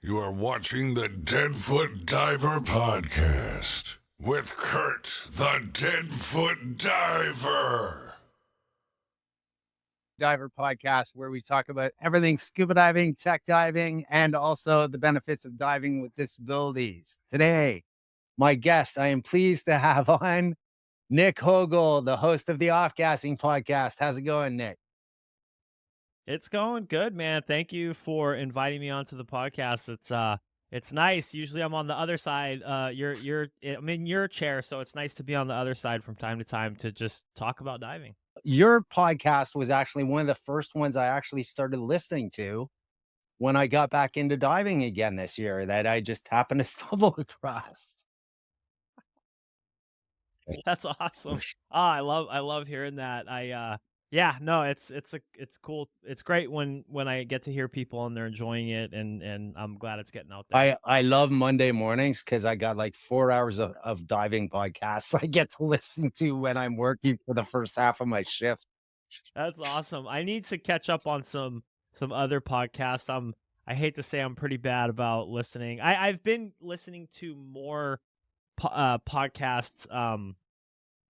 You are watching the Deadfoot Diver Podcast with Kurt, the Deadfoot Diver. Diver Podcast, where we talk about everything scuba diving, tech diving, and also the benefits of diving with disabilities. Today, my guest, I am pleased to have on Nick Hogle, the host of the Offgassing podcast. How's it going, Nick? It's going good, man. Thank you for inviting me onto the podcast. It's nice. Usually I'm on the other side. I'm in your chair, so it's nice to be on the other side from time to time to just talk about diving. Your podcast was actually one of the first ones I actually started listening to when I got back into diving again this year that I just happened to stumble across. That's awesome. I love hearing that. It's cool. It's great when I get to hear people and they're enjoying it, and I'm glad it's getting out there. I love Monday mornings because I got like 4 hours of diving podcasts I get to listen to when I'm working for the first half of my shift. That's awesome. I need to catch up on some other podcasts. I hate to say I'm pretty bad about listening. I've been listening to more podcasts.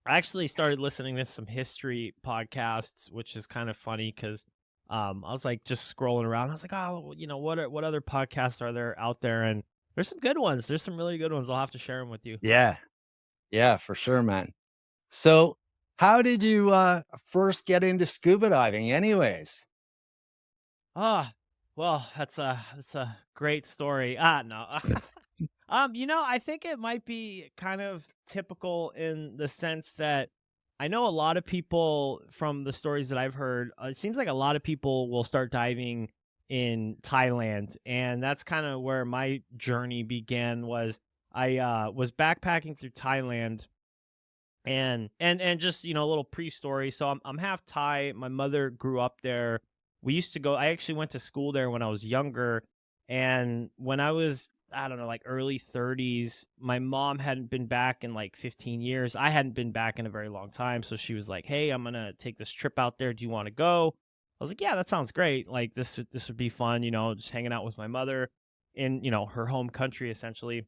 I actually started listening to some history podcasts, which is kind of funny because I was like just scrolling around. I was like, oh, what other podcasts are there out there? And there's some good ones. There's some really good ones. I'll have to share them with you. Yeah. Yeah, for sure, man. So how did you first get into scuba diving anyways? Well, that's a great story. No. I think it might be kind of typical in the sense that I know a lot of people from the stories that I've heard, it seems like a lot of people will start diving in Thailand, and that's kind of where my journey began. Was I was backpacking through Thailand, and just, a little pre-story. So I'm half Thai. My mother grew up there. We used to go, I actually went to school there when I was younger, and when I was, I don't know, like early 30s, my mom hadn't been back in like 15 years. I hadn't been back in a very long time. So she was like, hey, I'm going to take this trip out there. Do you want to go? I was like, yeah, that sounds great. Like this would be fun, just hanging out with my mother in, her home country essentially.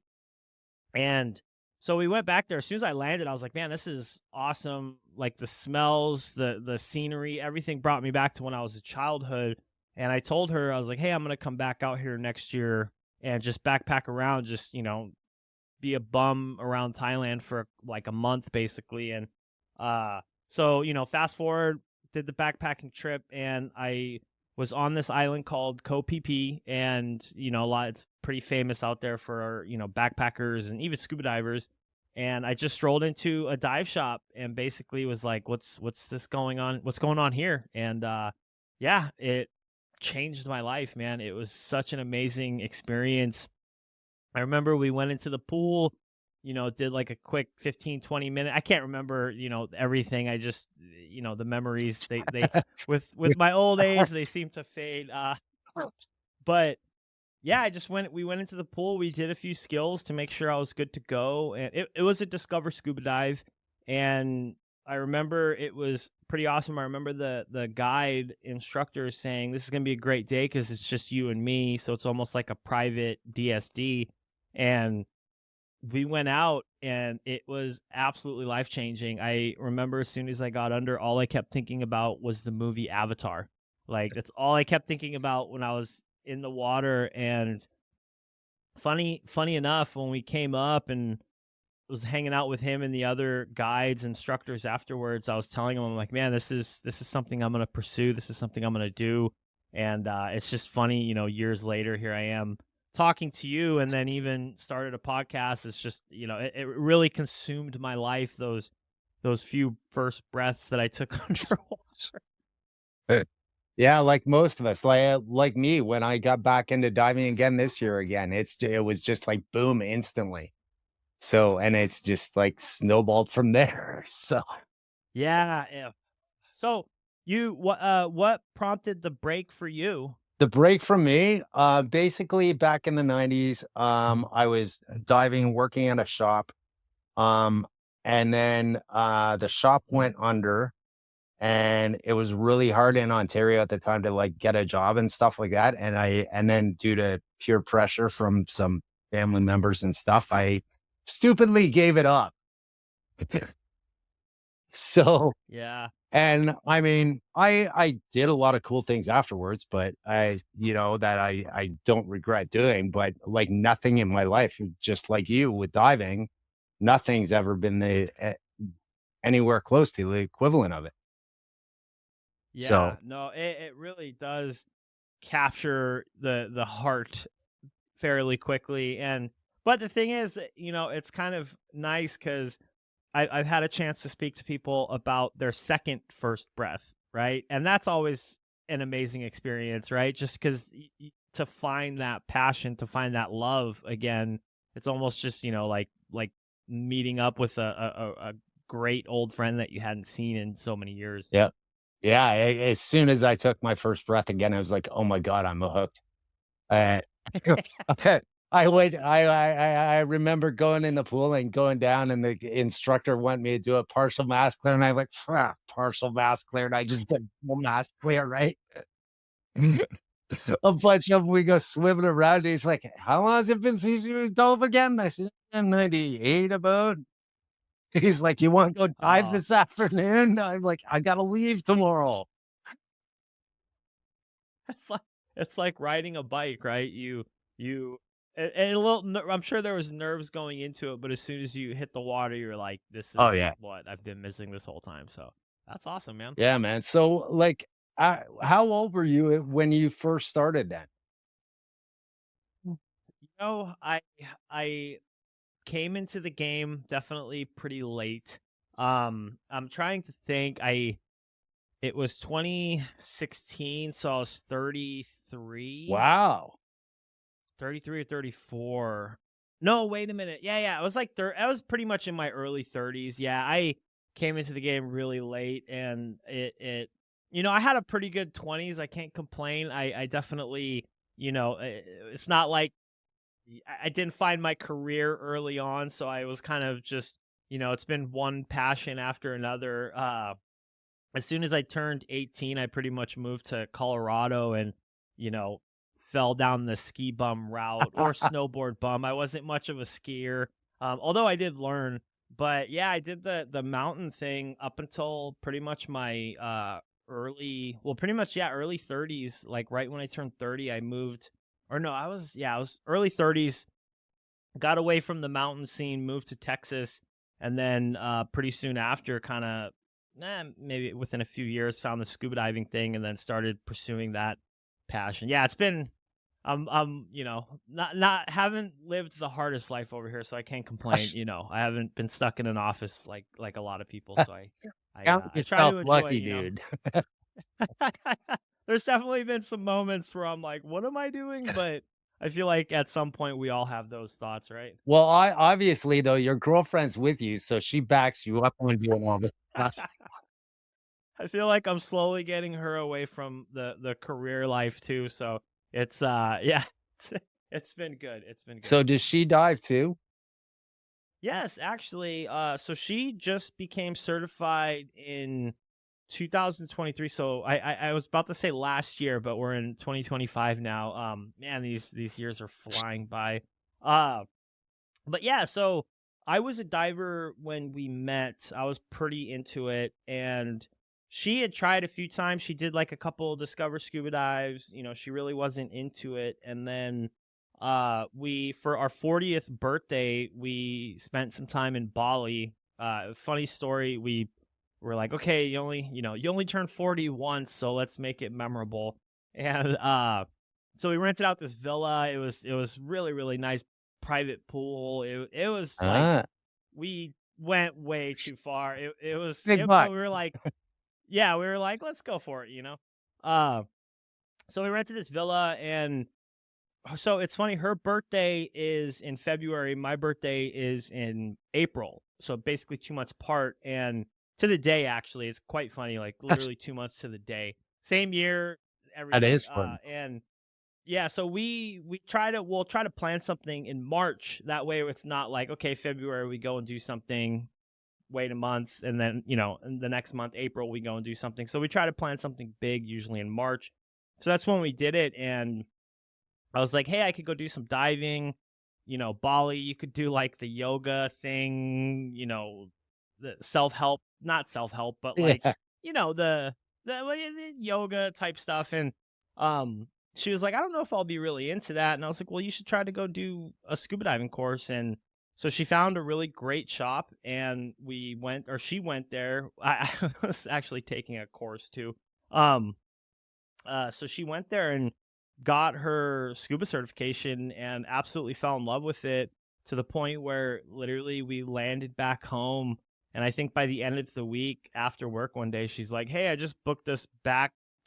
And so we went back there. As soon as I landed, I was like, man, this is awesome. Like the smells, the scenery, everything brought me back to when I was a childhood. And I told her, I was like, hey, I'm going to come back out here next year and just backpack around, just, be a bum around Thailand for like a month basically. And so, fast forward, did the backpacking trip, and I was on this island called Koh Phi Phi, and it's pretty famous out there for backpackers and even scuba divers. And I just strolled into a dive shop and basically was like, what's this going on? What's going on here? And yeah, it changed my life, man. It was such an amazing experience. I remember we went into the pool, did like a quick 15-20 minute. I can't remember, everything. I just, the memories, they with my old age, they seem to fade. But yeah, we went into the pool. We did a few skills to make sure I was good to go. And it was a Discover Scuba Dive. And I remember it was pretty awesome. I remember the guide instructor saying, this is going to be a great day because it's just you and me. So it's almost like a private DSD. And we went out and it was absolutely life-changing. I remember as soon as I got under, all I kept thinking about was the movie Avatar. Like that's all I kept thinking about when I was in the water. And funny enough, when we came up and was hanging out with him and the other guides, instructors afterwards, I was telling him, I'm like, man, this is something I'm going to pursue. This is something I'm going to do. And it's just funny, years later, here I am talking to you, and then even started a podcast. It's just, it really consumed my life, those few first breaths that I took underwater. Yeah, like most of us, like me, when I got back into diving again this year again, it was just like boom, instantly. So, and it's just like snowballed from there. So, yeah. So what prompted the break for you? the break from me, basically back in the 90s, I was diving, working at a shop. And then the shop went under. and it was really hard in Ontario at the time to like get a job and stuff like that. And then due to peer pressure from some family members and stuff, I stupidly gave it up. So, Yeah. and I mean, I did a lot of cool things afterwards, but that I don't regret doing, but like nothing in my life, just like you with diving, nothing's ever been anywhere close to the equivalent of it. Yeah. So, No, it really does capture the heart fairly quickly. But the thing is, it's kind of nice because I've had a chance to speak to people about their second first breath, right? And that's always an amazing experience, right? Just because to find that passion, to find that love again, it's almost just like meeting up with a great old friend that you hadn't seen in so many years. yeah. Yeah. As soon as I took my first breath again, I was like, oh my God, I'm hooked. Uh, I remember going in the pool and going down, and the instructor wanted me to do a partial mask clear, and I like partial mask clear, and I just did full mask clear, right? A bunch of them, we go swimming around. And he's like, "How long has it been since you dove again?" I said, "98 about." He's like, "You want to go dive Oh, this afternoon?" I'm like, "I gotta leave tomorrow." it's like riding a bike, right? And a little. I'm sure there was nerves going into it, but as soon as you hit the water, you're like, "This Oh is yeah, what I've been missing this whole time." So that's awesome, man. yeah, man. So like, how old were you when you first started then? I came into the game definitely pretty late. I'm trying to think. It was 2016, so I was 33. Wow. 33 or 34. No, wait a minute. Yeah. I was like, I was pretty much in my early 30s. Yeah, I came into the game really late, and I had a pretty good 20s. I can't complain. I definitely, it's not like I didn't find my career early on, so I was kind of just, it's been one passion after another. As soon as I turned 18, I pretty much moved to Colorado and, you know, fell down the ski bum route or snowboard bum. I wasn't much of a skier, although I did learn. But yeah, I did the mountain thing up until pretty much my early 30s. Like right when I turned 30, I moved, or no, I was early 30s. Got away from the mountain scene, moved to Texas, and then pretty soon after, kind of maybe within a few years, found the scuba diving thing, and then started pursuing that passion. Yeah, it's been not haven't lived the hardest life over here, so I can't complain. I haven't been stuck in an office like a lot of people, so Count I try yourself to enjoy. lucky, dude. There's definitely been some moments where I'm like, what am I doing? But I feel like at some point we all have those thoughts, right? Well, I obviously though your girlfriend's with you, so she backs you up when doing all this stuff. I feel like I'm slowly getting her away from the career life too. So it's yeah, it's been good. It's been good. So does she dive too? Yes, actually, so she just became certified in 2023. So I was about to say last year, but we're in 2025 now. Man, these years are flying by. But yeah, so I was a diver when we met. I was pretty into it, and she had tried a few times. She did like a couple Discover scuba dives. She really wasn't into it. And then we for our 40th birthday, we spent some time in Bali. Funny story, we were like, okay, you only turn 40 once, so let's make it memorable. And so we rented out this villa. It was really, really nice, private pool. It was like Ah, we went way too far. It was big but buck. we were like, yeah, we were like, let's go for it. Uh so we rented this villa, and so it's funny, her birthday is in February, my birthday is in April. So basically 2 months apart, and to the day actually. It's quite funny, like literally 2 months to the day. Same year, That everything. is fun. And yeah, so we'll try to plan something in March. That way it's not like, okay, February we go and do something, wait a month, and then, in the next month, April, we go and do something. So we try to plan something big, usually in March. So that's when we did it. And I was like, hey, I could go do some diving. Bali, you could do like the yoga thing, the self-help, not self-help, but like, Yeah. the yoga type stuff. And she was like, I don't know if I'll be really into that. And I was like, well, you should try to go do a scuba diving course. And so she found a really great shop, and she went there. I was actually taking a course too. So she went there and got her scuba certification and absolutely fell in love with it, to the point where literally we landed back home. And I think by the end of the week, after work one day, she's like, hey, I just booked us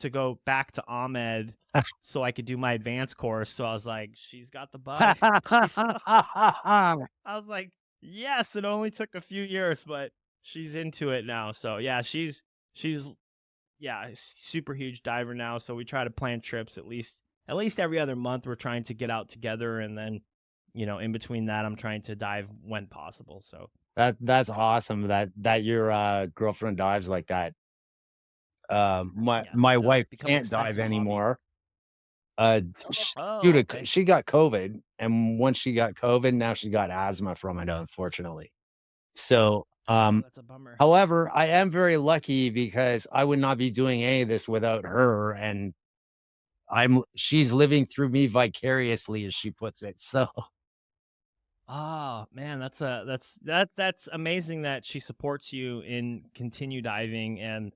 to go back to Ahmed so I could do my advanced course. So I was like, she's got the bug. I was like, yes, it only took a few years, but she's into it now. So yeah, she's a super huge diver now. So we try to plan trips at least every other month. We're trying to get out together, and then, in between that, I'm trying to dive when possible. So That's awesome that your girlfriend dives like that. My yes, my wife become can't dive expensive hobby. anymore. Oh, Due to okay. she got COVID, and once she got COVID, now she's got asthma from it, unfortunately. So, Oh, that's a bummer. however, I am very lucky because I would not be doing any of this without her, and she's living through me vicariously, as she puts it. So, Oh man, that's amazing that she supports you in continue diving. And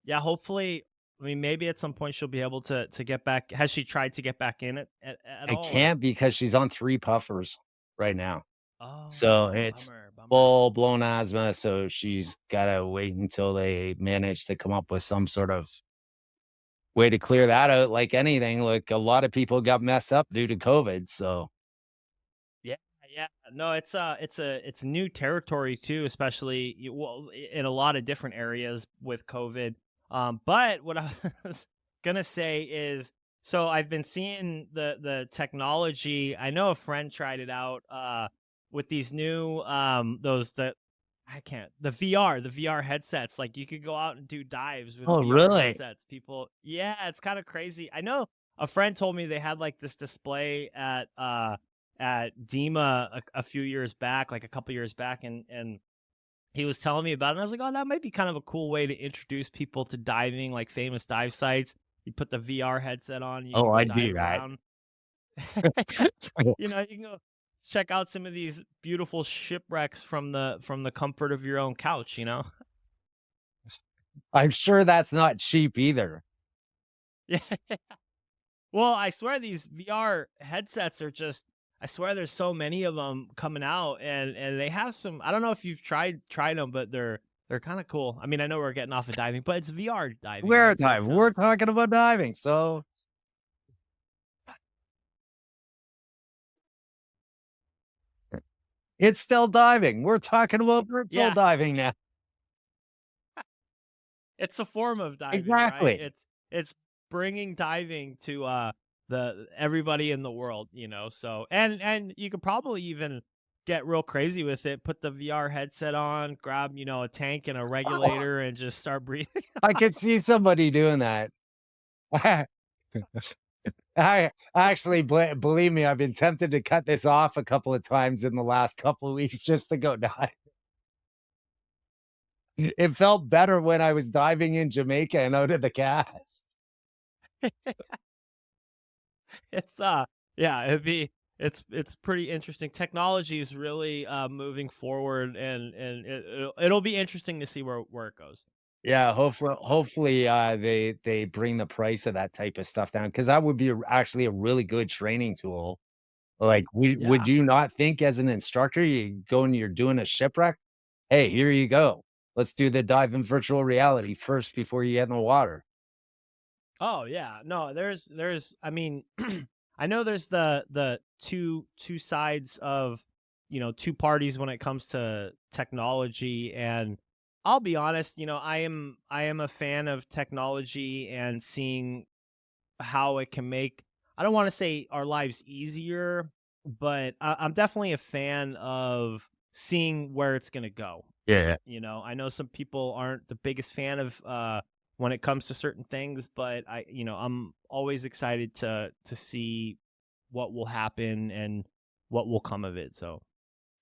yeah, hopefully, I mean, maybe at some point she'll be able to get back. Has she tried to get back in it at I all, or? can't because she's on 3 puffers right now. So, Oh, it's bummer. full-blown asthma, so she's gotta wait until they manage to come up with some sort of way to clear that out. Like anything, like, a lot of people got messed up due to COVID, so Yeah, yeah. No, it's new territory too, especially in a lot of different areas with COVID. But what I was gonna say is, so I've been seeing the technology. I know a friend tried it out with these new the VR headsets. Like, you could go out and do dives with Oh, VR really? headsets. Yeah, it's kind of crazy. I know a friend told me they had like this display at Dima a few years back, like a couple years back, and he was telling me about it. And I was like, oh, that might be kind of a cool way to introduce people to diving, like famous dive sites. You put the VR headset on, you can Oh, go I do dive that. around. You can go check out some of these beautiful shipwrecks from the comfort of your own couch. I'm sure that's not cheap either. Yeah. Well, I swear these VR headsets are just, I swear there's so many of them coming out, and they have some, I don't know if you've tried them, but they're kind of cool. I mean, I know we're getting off of diving, but it's VR diving, We're right? So it's diving. kind of We're the same. talking about diving, so it's still diving. We're talking about virtual Yeah, diving now. it's a form of diving, right? Exactly. It's bringing diving to the everybody in the world, So, and you could probably even get real crazy with it. Put the VR headset on, grab, a tank and a regulator, and just start breathing. I could see somebody doing that. I actually, believe me, I've been tempted to cut this off a couple of times in the last couple of weeks just to go dive. It felt better when I was diving in Jamaica and out of the cast. It's yeah, it's pretty interesting. Technology is really moving forward, and it'll be interesting to see where it goes. Yeah, hopefully, they bring the price of that type of stuff down, because that would be actually a really good training tool. Like, would Yeah. you not think as an instructor, you go and you're doing a shipwreck? Hey, here you go. Let's do the dive in virtual reality first before you get in the water. Oh yeah. No, there's I mean, I know there's the two sides of, two parties when it comes to technology. And I'll be honest, I am a fan of technology and seeing how it can make, I don't want to say our lives easier, but I'm definitely a fan of seeing where it's going to go. Yeah. You know, I know some people aren't the biggest fan of when it comes to certain things, but I'm always excited to see what will happen and what will come of it. So,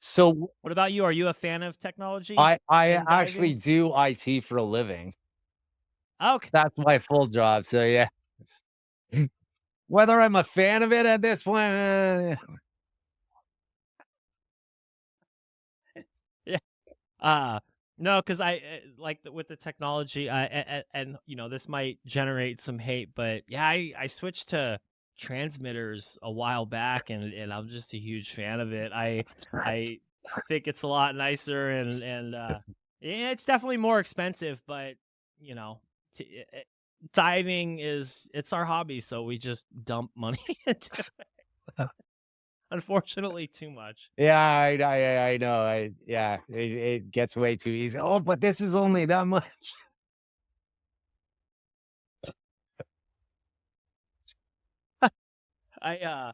So what about you? Are you a fan of technology I in actually diving? do IT for a living. Okay. That's my full job. So yeah. Whether I'm a fan of it at this point, Yeah. Uh no, because with the technology, and this might generate some hate, but yeah, I switched to transmitters a while back, and I'm just a huge fan of it. I think it's a lot nicer, and yeah, it's definitely more expensive, but you know, diving it's our hobby, so we just dump money into it. Unfortunately, too much. yeah, I know. Yeah, it gets way too easy. Oh, but this is only that much. I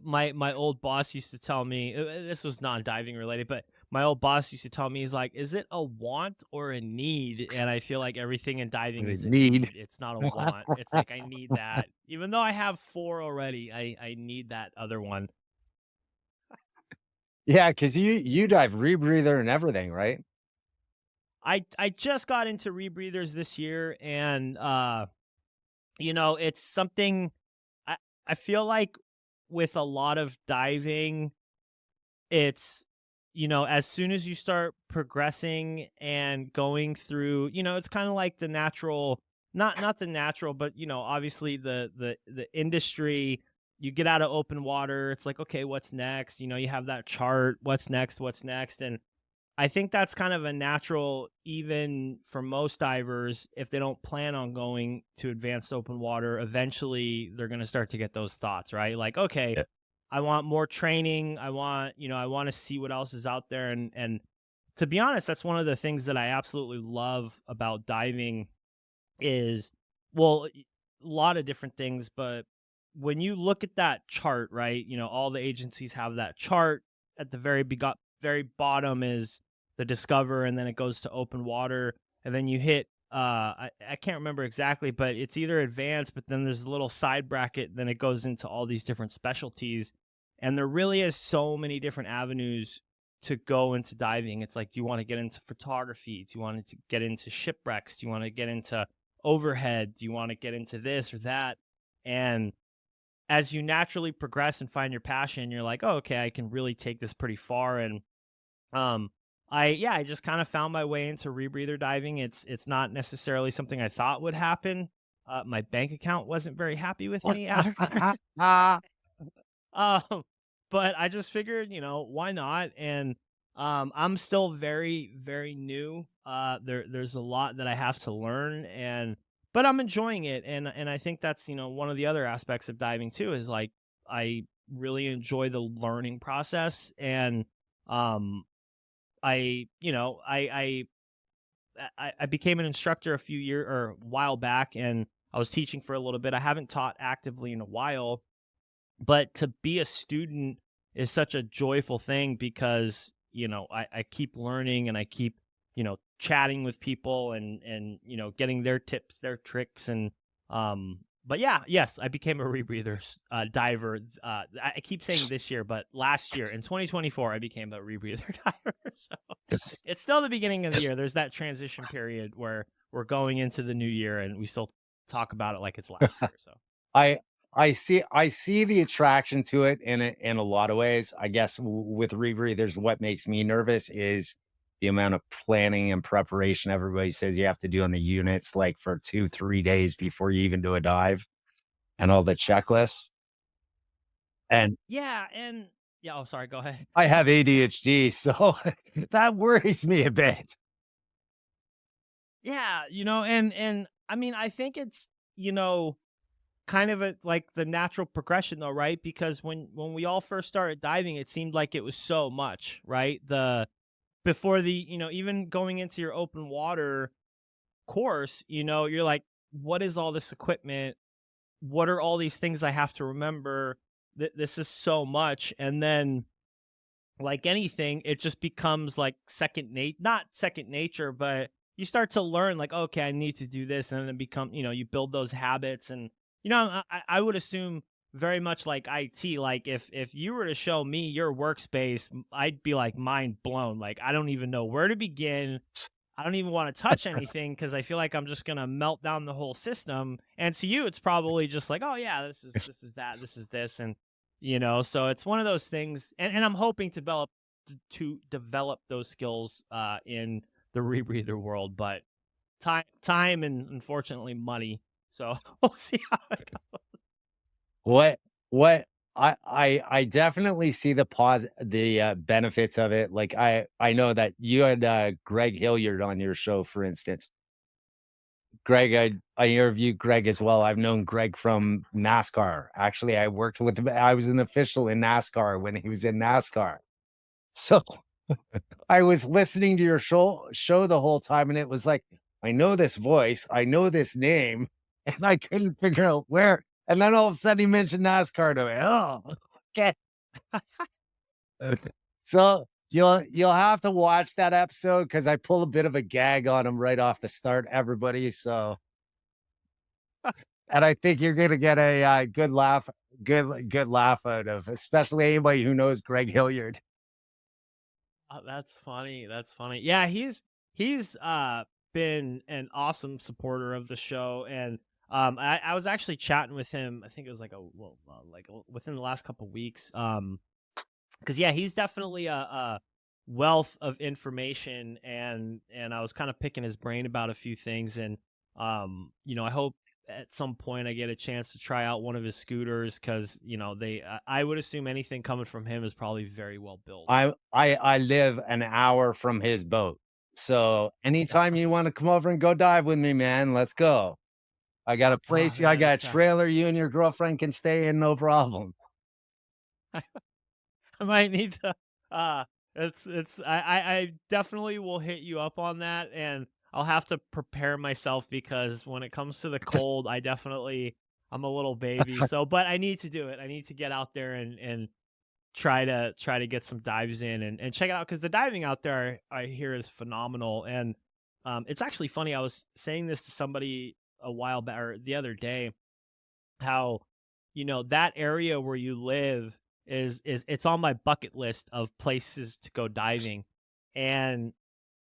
my old boss used to tell me, this was non-diving related, but my old boss used to tell me, he's like, is it a want or a need? And I feel like everything in diving is a Need. need. It's not a want. It's like, I need that. Even though I have 4 already, I need that other one. Yeah, because you dive rebreather and everything, right? I just got into rebreathers this year, and it's something I I feel like with a lot of diving, it's as soon as you start progressing and going through, it's kind of like the natural, not the natural, but obviously the industry. You get out of open water, it's like, okay, what's next? You have that chart, what's next, and I think that's kind of a natural, even for most divers. If they don't plan on going to advanced open water, eventually they're going to start to get those thoughts, right? Like, okay, Yeah. I want more training. I want to see what else is out there. And to be honest, that's one of the things that I absolutely love about diving is, well, a lot of different things, but when you look at that chart, right? All the agencies have that chart. At the very bottom is the Discover, and then it goes to open water, and then you hit I can't remember exactly, but it's either advanced, but then there's a little side bracket, then it goes into all these different specialties. And there really is so many different avenues to go into diving. It's like, do you want to get into photography? Do you want to get into shipwrecks? Do you want to get into overhead? Do you want to get into this or that? And as you naturally progress and find your passion, you're like, oh, okay, I can really take this pretty far. And um, I just kind of found my way into rebreather diving. It's not necessarily something I thought would happen. My bank account wasn't very happy with me after. Um, but I just figured, why not? And I'm still very, very new. There's a lot that I have to learn, but I'm enjoying it, and I think that's one of the other aspects of diving too is like I really enjoy the learning process, and um, I you know I became an instructor a while back, and I was teaching for a little bit. I haven't taught actively in a while, but to be a student is such a joyful thing because I keep learning, and I keep chatting with people, and getting their tips, their tricks, and but yeah, yes, I became a rebreather diver. I keep saying this year, but last year in 2024 I became a rebreather diver. So it's still the beginning of the year. There's that transition period where we're going into the new year, and we still talk about it like it's last year. So I I see the attraction to it in a lot of ways. I guess with rebreathers, what makes me nervous is the amount of planning and preparation everybody says you have to do on the units, like for 2-3 days before you even do a dive, and all the checklists. And yeah, and yeah. Oh, sorry. Go ahead. I have ADHD, so that worries me a bit. Yeah, and I mean, I think it's kind of like the natural progression though, right? Because when we all first started diving, it seemed like it was so much, right? The Before the even going into your open water course, you're like, what is all this equipment? What are all these things I have to remember? This is so much. And then like anything, it just becomes like not second nature, but you start to learn like, okay, I need to do this. And then it become, you build those habits. And, I would assume very much like IT, like if you were to show me your workspace, I'd be like mind blown. Like, I don't even know where to begin. I don't even want to touch anything because I feel like I'm just gonna melt down the whole system. And to you, it's probably just like, oh yeah, this is that, this is this, and so it's one of those things. And I'm hoping to develop those skills in the rebreather world, but time and unfortunately money. So we'll see how it goes. What I definitely see the benefits of it. Like I know that you had Greg Hilliard on your show, for instance. Greg, I interviewed Greg as well. I've known Greg from NASCAR. Actually, I worked with him. I was an official in NASCAR when he was in NASCAR. So I was listening to your show the whole time, and it was like, I know this voice, I know this name, and I couldn't figure out where. And then all of a sudden he mentioned NASCAR to me. Oh, okay. So you'll have to watch that episode because I pull a bit of a gag on him right off the start, everybody. So, and I think you're gonna get a good laugh out of, especially anybody who knows Greg Hilliard. Oh, that's funny. That's funny. Yeah, he's been an awesome supporter of the show, and I was actually chatting with him. I think it was within the last couple weeks. Because yeah, he's definitely a wealth of information, and I was kind of picking his brain about a few things, and I hope at some point I get a chance to try out one of his scooters because I would assume anything coming from him is probably very well built. I live an hour from his boat. So anytime you want to come over and go dive with me, man, let's go. I got a place, I Man, got a trailer you and your girlfriend can stay in, no problem. I might need to I definitely will hit you up on that, and I'll have to prepare myself because when it comes to the cold, I'm a little baby. So but I need to do it. I need to get out there and try to get some dives in and check it out because the diving out there I hear is phenomenal. And it's actually funny. I was saying this to somebody a while back or the other day, how that area where you live is it's on my bucket list of places to go diving. And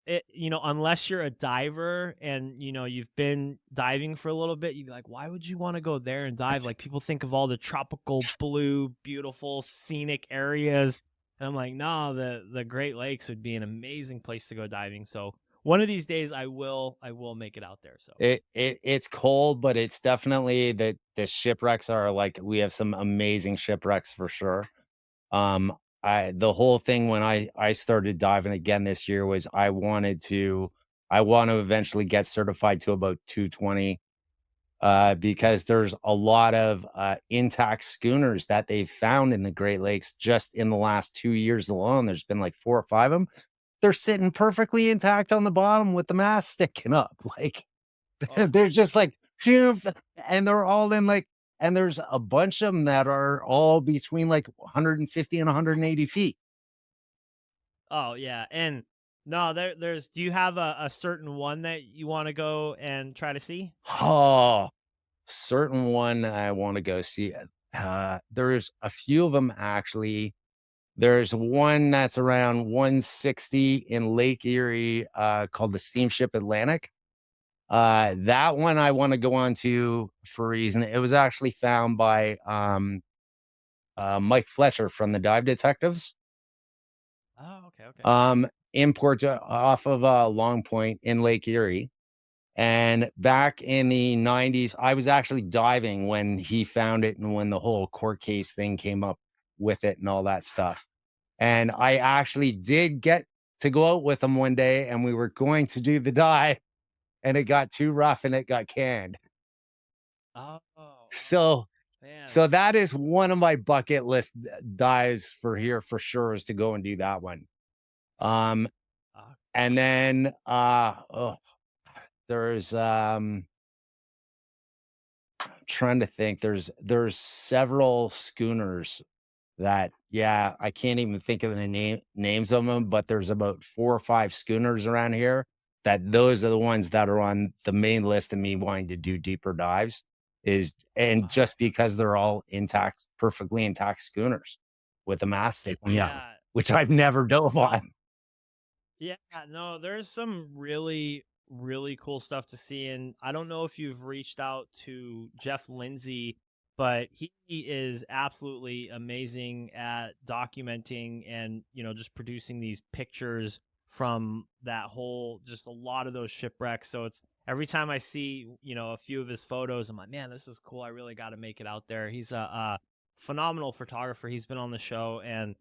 unless you're a diver and you've been diving for a little bit, you'd be like, why would you want to go there and dive? Like, people think of all the tropical blue beautiful scenic areas, and I'm like, no, the Great Lakes would be an amazing place to go diving. So one of these days I will make it out there. So It's cold, but it's definitely the shipwrecks are like, we have some amazing shipwrecks for sure. Um, the whole thing when I started diving again this year was I want to eventually get certified to about 220, because there's a lot of intact schooners that they've found in the Great Lakes just in the last 2 years alone. There's been like 4 or 5 of them. They're sitting perfectly intact on the bottom with the mast sticking up. Like, oh, they're just like, phew, and they're all in like, and there's a bunch of them that are all between like 150 and 180 feet. oh yeah. And no, there's do you have a certain one that you want to go and try to see? Oh, certain one I want to go see. There's a few of them actually. There's one that's around 160 in Lake Erie, called the Steamship Atlantic. That one I want to go on to for a reason. It was actually found by Mike Fletcher from the Dive Detectives. Oh, okay, okay. Import off of Long Point in Lake Erie. And back in the 90s, I was actually diving when he found it and when the whole court case thing came up with it and all that stuff. And I actually did get to go out with him one day, and we were going to do the dive, and it got too rough and it got canned. Oh, So man. so that is one of my bucket list dives for here for sure, is to go and do that one. Um, Uh, and then there's trying to think. There's several schooners that, yeah, I can't even think of the names of them, but there's about 4 or 5 schooners around here that those are the ones that are on the main list of me wanting to do deeper dives and Wow. just because they're all intact, perfectly intact schooners with a mast sticking out, Yeah. which I've never dove Wow. on. Yeah, no, there's some really, really cool stuff to see. And I don't know if you've reached out to Jeff Lindsay, but he is absolutely amazing at documenting and, just producing these pictures from that whole, just a lot of those shipwrecks. So it's every time I see, a few of his photos, I'm like, man, this is cool. I really got to make it out there. He's a phenomenal photographer. He's been on the show, and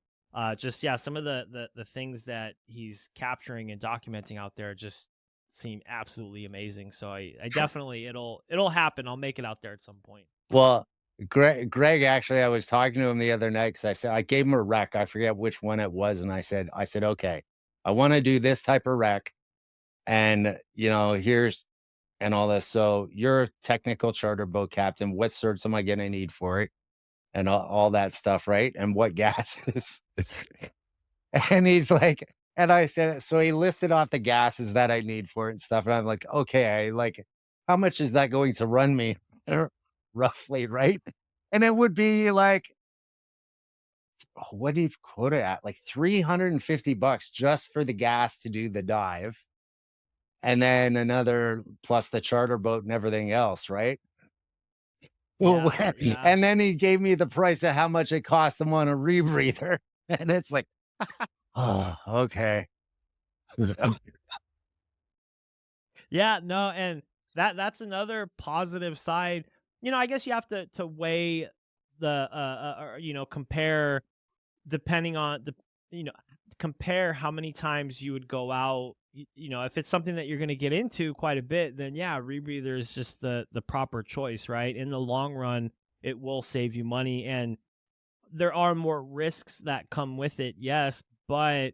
just yeah, some of the things that he's capturing and documenting out there just seem absolutely amazing. So I definitely it'll happen. I'll make it out there at some point. Well, Greg, actually, I was talking to him the other night because I gave him a rec. I forget which one it was, and I said, okay, I want to do this type of rec, and here's and all this. So you're a technical charter boat captain. What certs am I going to need for it? And all that stuff, right? And what gases? And he's like, and I said, so he listed off the gases that I need for it and stuff. And I'm like, okay, how much is that going to run me roughly, right? And it would be like, what do you quote it at? Like $350 just for the gas to do the dive. And then another plus the charter boat and everything else, right? Well, Yeah, yeah. and then he gave me the price of how much it cost him on a rebreather. And it's like, oh, okay. Yeah, no, and that's another positive side. I guess you have to weigh the compare depending on the you know compare how many times you would go out. If it's something that you're going to get into quite a bit, then yeah, rebreather is just the proper choice, right? In the long run, it will save you money, and there are more risks that come with it, yes, but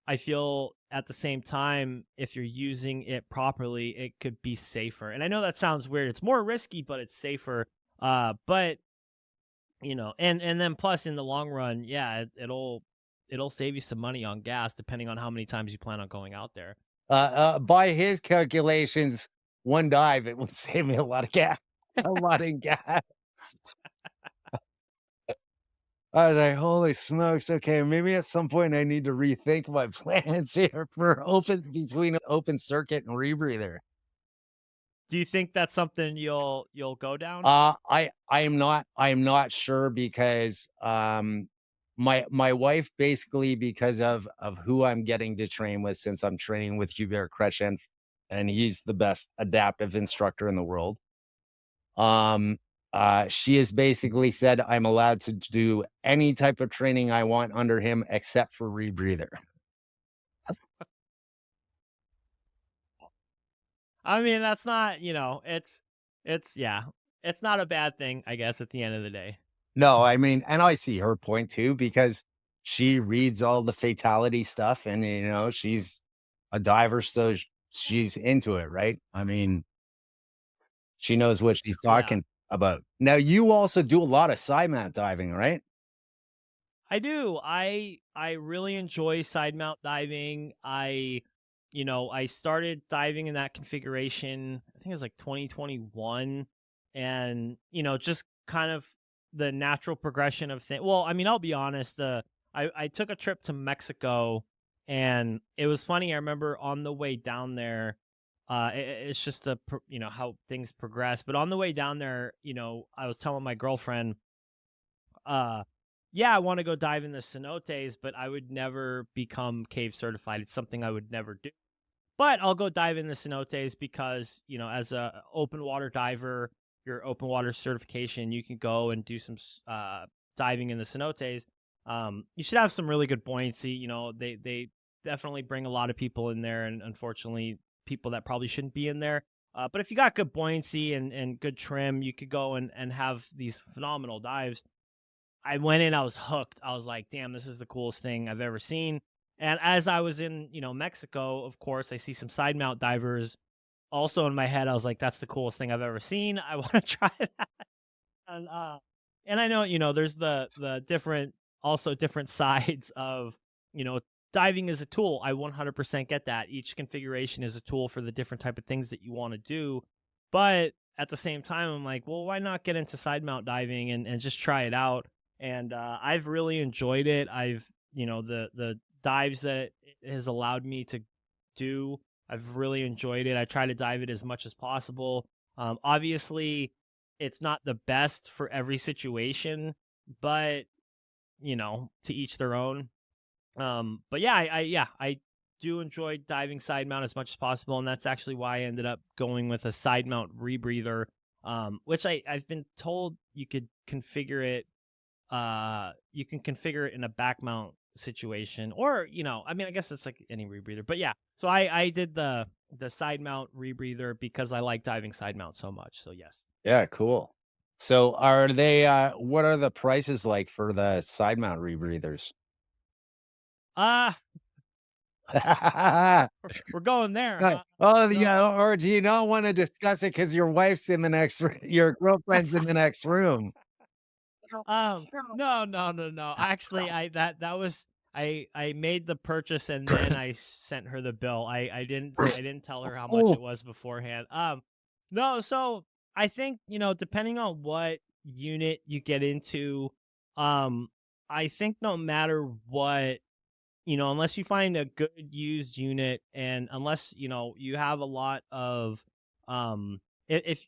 I feel at the same time, if you're using it properly, it could be safer. And I know that sounds weird. It's more risky, but it's safer. But and then plus in the long run, yeah, it'll save you some money on gas depending on how many times you plan on going out there. By his calculations, one dive, it would save me a lot of gas, a lot of gas. I was like, holy smokes. Okay, maybe at some point I need to rethink my plans here for between open circuit and rebreather. Do you think that's something you'll go down? I am not sure because my wife basically because of who I'm getting to train with since I'm training with Hubert Kretchen and he's the best adaptive instructor in the world. She has basically said I'm allowed to do any type of training I want under him except for rebreather. I mean, that's not, yeah, it's not a bad thing, I guess, at the end of the day. No, I mean, and I see her point too, because she reads all the fatality stuff and, she's a diver. So she's into it, right? I mean, she knows what she's Yeah, talking about. Now, you also do a lot of side mount diving, right? I do. I really enjoy side mount diving. I started diving in that configuration, I think it was like 2021, and just kind of the natural progression of things. Well, I mean, I'll be honest, I took a trip to Mexico, and it was funny. I remember on the way down there, it's just how things progress. But on the way down there, I was telling my girlfriend, yeah, I want to go dive in the cenotes, but I would never become cave certified. It's something I would never do. But I'll go dive in the cenotes because, as a open water diver, your open water certification, you can go and do some diving in the cenotes. You should have some really good buoyancy. They definitely bring a lot of people in there, and unfortunately, people that probably shouldn't be in there. But if you got good buoyancy and good trim, you could go and have these phenomenal dives. I went in, I was hooked. I was like, damn, this is the coolest thing I've ever seen. And as I was in, Mexico, of course, I see some side mount divers. Also in my head, I was like, that's the coolest thing I've ever seen. I want to try that. And I know, there's the different also different sides of, diving is a tool. I 100% get that. Each configuration is a tool for the different type of things that you want to do. But at the same time, I'm like, well, why not get into side mount diving and just try it out? And I've really enjoyed it. The dives that it has allowed me to do, I've really enjoyed it. I try to dive it as much as possible. Obviously, it's not the best for every situation, but to each their own. But yeah, I do enjoy diving side mount as much as possible, and that's actually why I ended up going with a side mount rebreather, which I've been told you could configure it. You can configure it in a back mount situation, or I guess it's like any rebreather. But yeah, so I did the side mount rebreather because I like diving side mount so much. So yes. Yeah, cool. So are they what are the prices like for the side mount rebreathers? We're going there, huh? Oh, So, yeah, or do you not want to discuss it because your wife's in the next your girlfriend's in the next room? no. Actually, that was I made the purchase and then I sent her the bill. I didn't tell her how much Oh, it was beforehand. No, so I think, depending on what unit you get into, I think no matter what, unless you find a good used unit, and unless, you have a lot of, if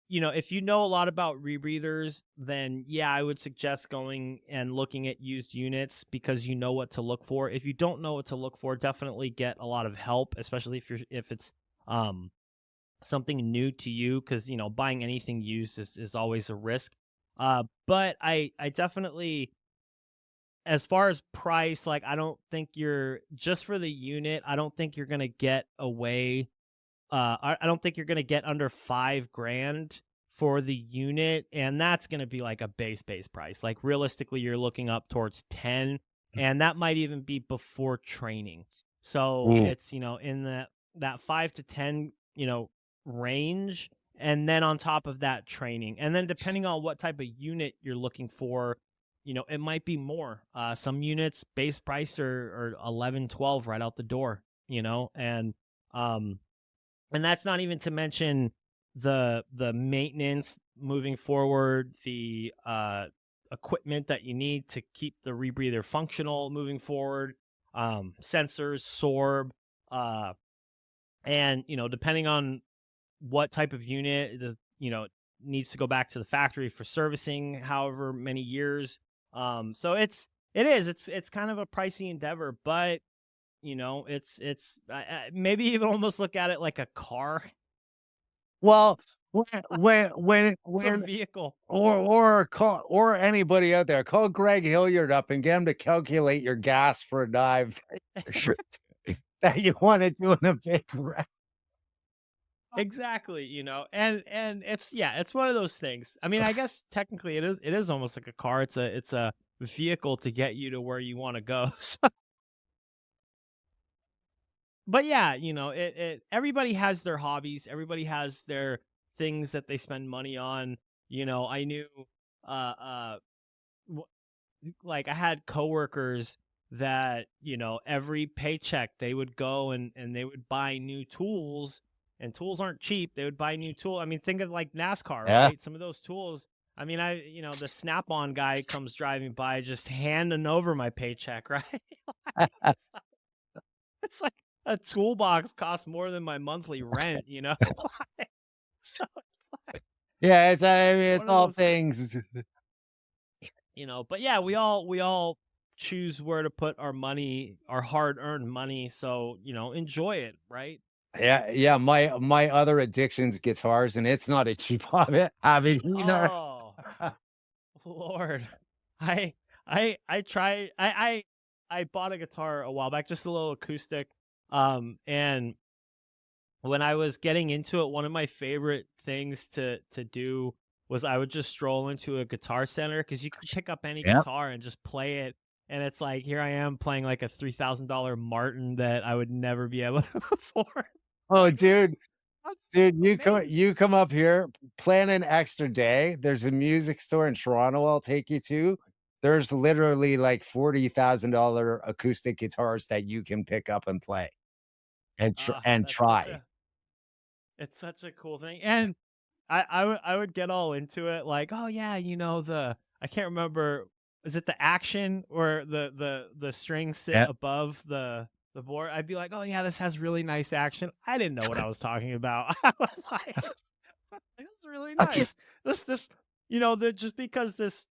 if you know a lot about rebreathers, then yeah, I would suggest going and looking at used units because you know what to look for. If you don't know what to look for, definitely get a lot of help, especially if it's something new to you, because buying anything used is always a risk. But I definitely, as far as price, like, I don't think you're just for the unit. I don't think you're gonna get away. I don't think you're gonna get under $5,000 for the unit, and that's gonna be like a base price. Like, realistically, you're looking up towards 10, and that might even be before training. So mm. it's in that 5 to 10 range, and then on top of that, training, and then depending on what type of unit you're looking for, it might be more. Some units base price are 11, 12 right out the door. And that's not even to mention the maintenance moving forward, the equipment that you need to keep the rebreather functional moving forward, sensors, sorb, and depending on what type of unit it is, needs to go back to the factory for servicing however many years. So it's kind of a pricey endeavor, but it's maybe even almost look at it like a car. Well, It's a vehicle. or call or anybody out there, call Greg Hilliard up and get him to calculate your gas for a dive that you want to do in a big wreck. Exactly, and it's one of those things. I mean, I guess technically it is almost like a car. It's a vehicle to get you to where you want to go. So, but yeah, everybody has their hobbies. Everybody has their things that they spend money on. I knew, like, I had coworkers that, every paycheck they would go and they would buy new tools, and tools aren't cheap. They would buy new tools. I mean, think of like NASCAR, Yeah. right? Some of those tools. I mean, the Snap-on guy comes driving by just handing over my paycheck, right? It's like a toolbox costs more than my monthly rent, So Yeah, it's one of all those things. but yeah, we all choose where to put our money, our hard-earned money. So, enjoy it, right? Yeah. My other addiction's guitars, and it's not a cheap hobby either. Oh, Lord. I tried, I bought a guitar a while back, just a little acoustic. And when I was getting into it, one of my favorite things to do was I would just stroll into a guitar center, because you can pick up any Yep. guitar and just play it. And it's like, here I am playing like a $3,000 Martin that I would never be able to afford. Oh, dude, That's you come up here, plan an extra day. There's a music store in Toronto I'll take you to. there's literally like $40,000 acoustic guitars that you can pick up and play and That's try. it's such a cool thing. And I would get all into it, like, oh yeah, I can't remember, is it the action or the strings sit Yeah. above the board? I'd be like, oh yeah, this has really nice action. I didn't know what I was talking about. I was like, that's really Okay. nice. This just because this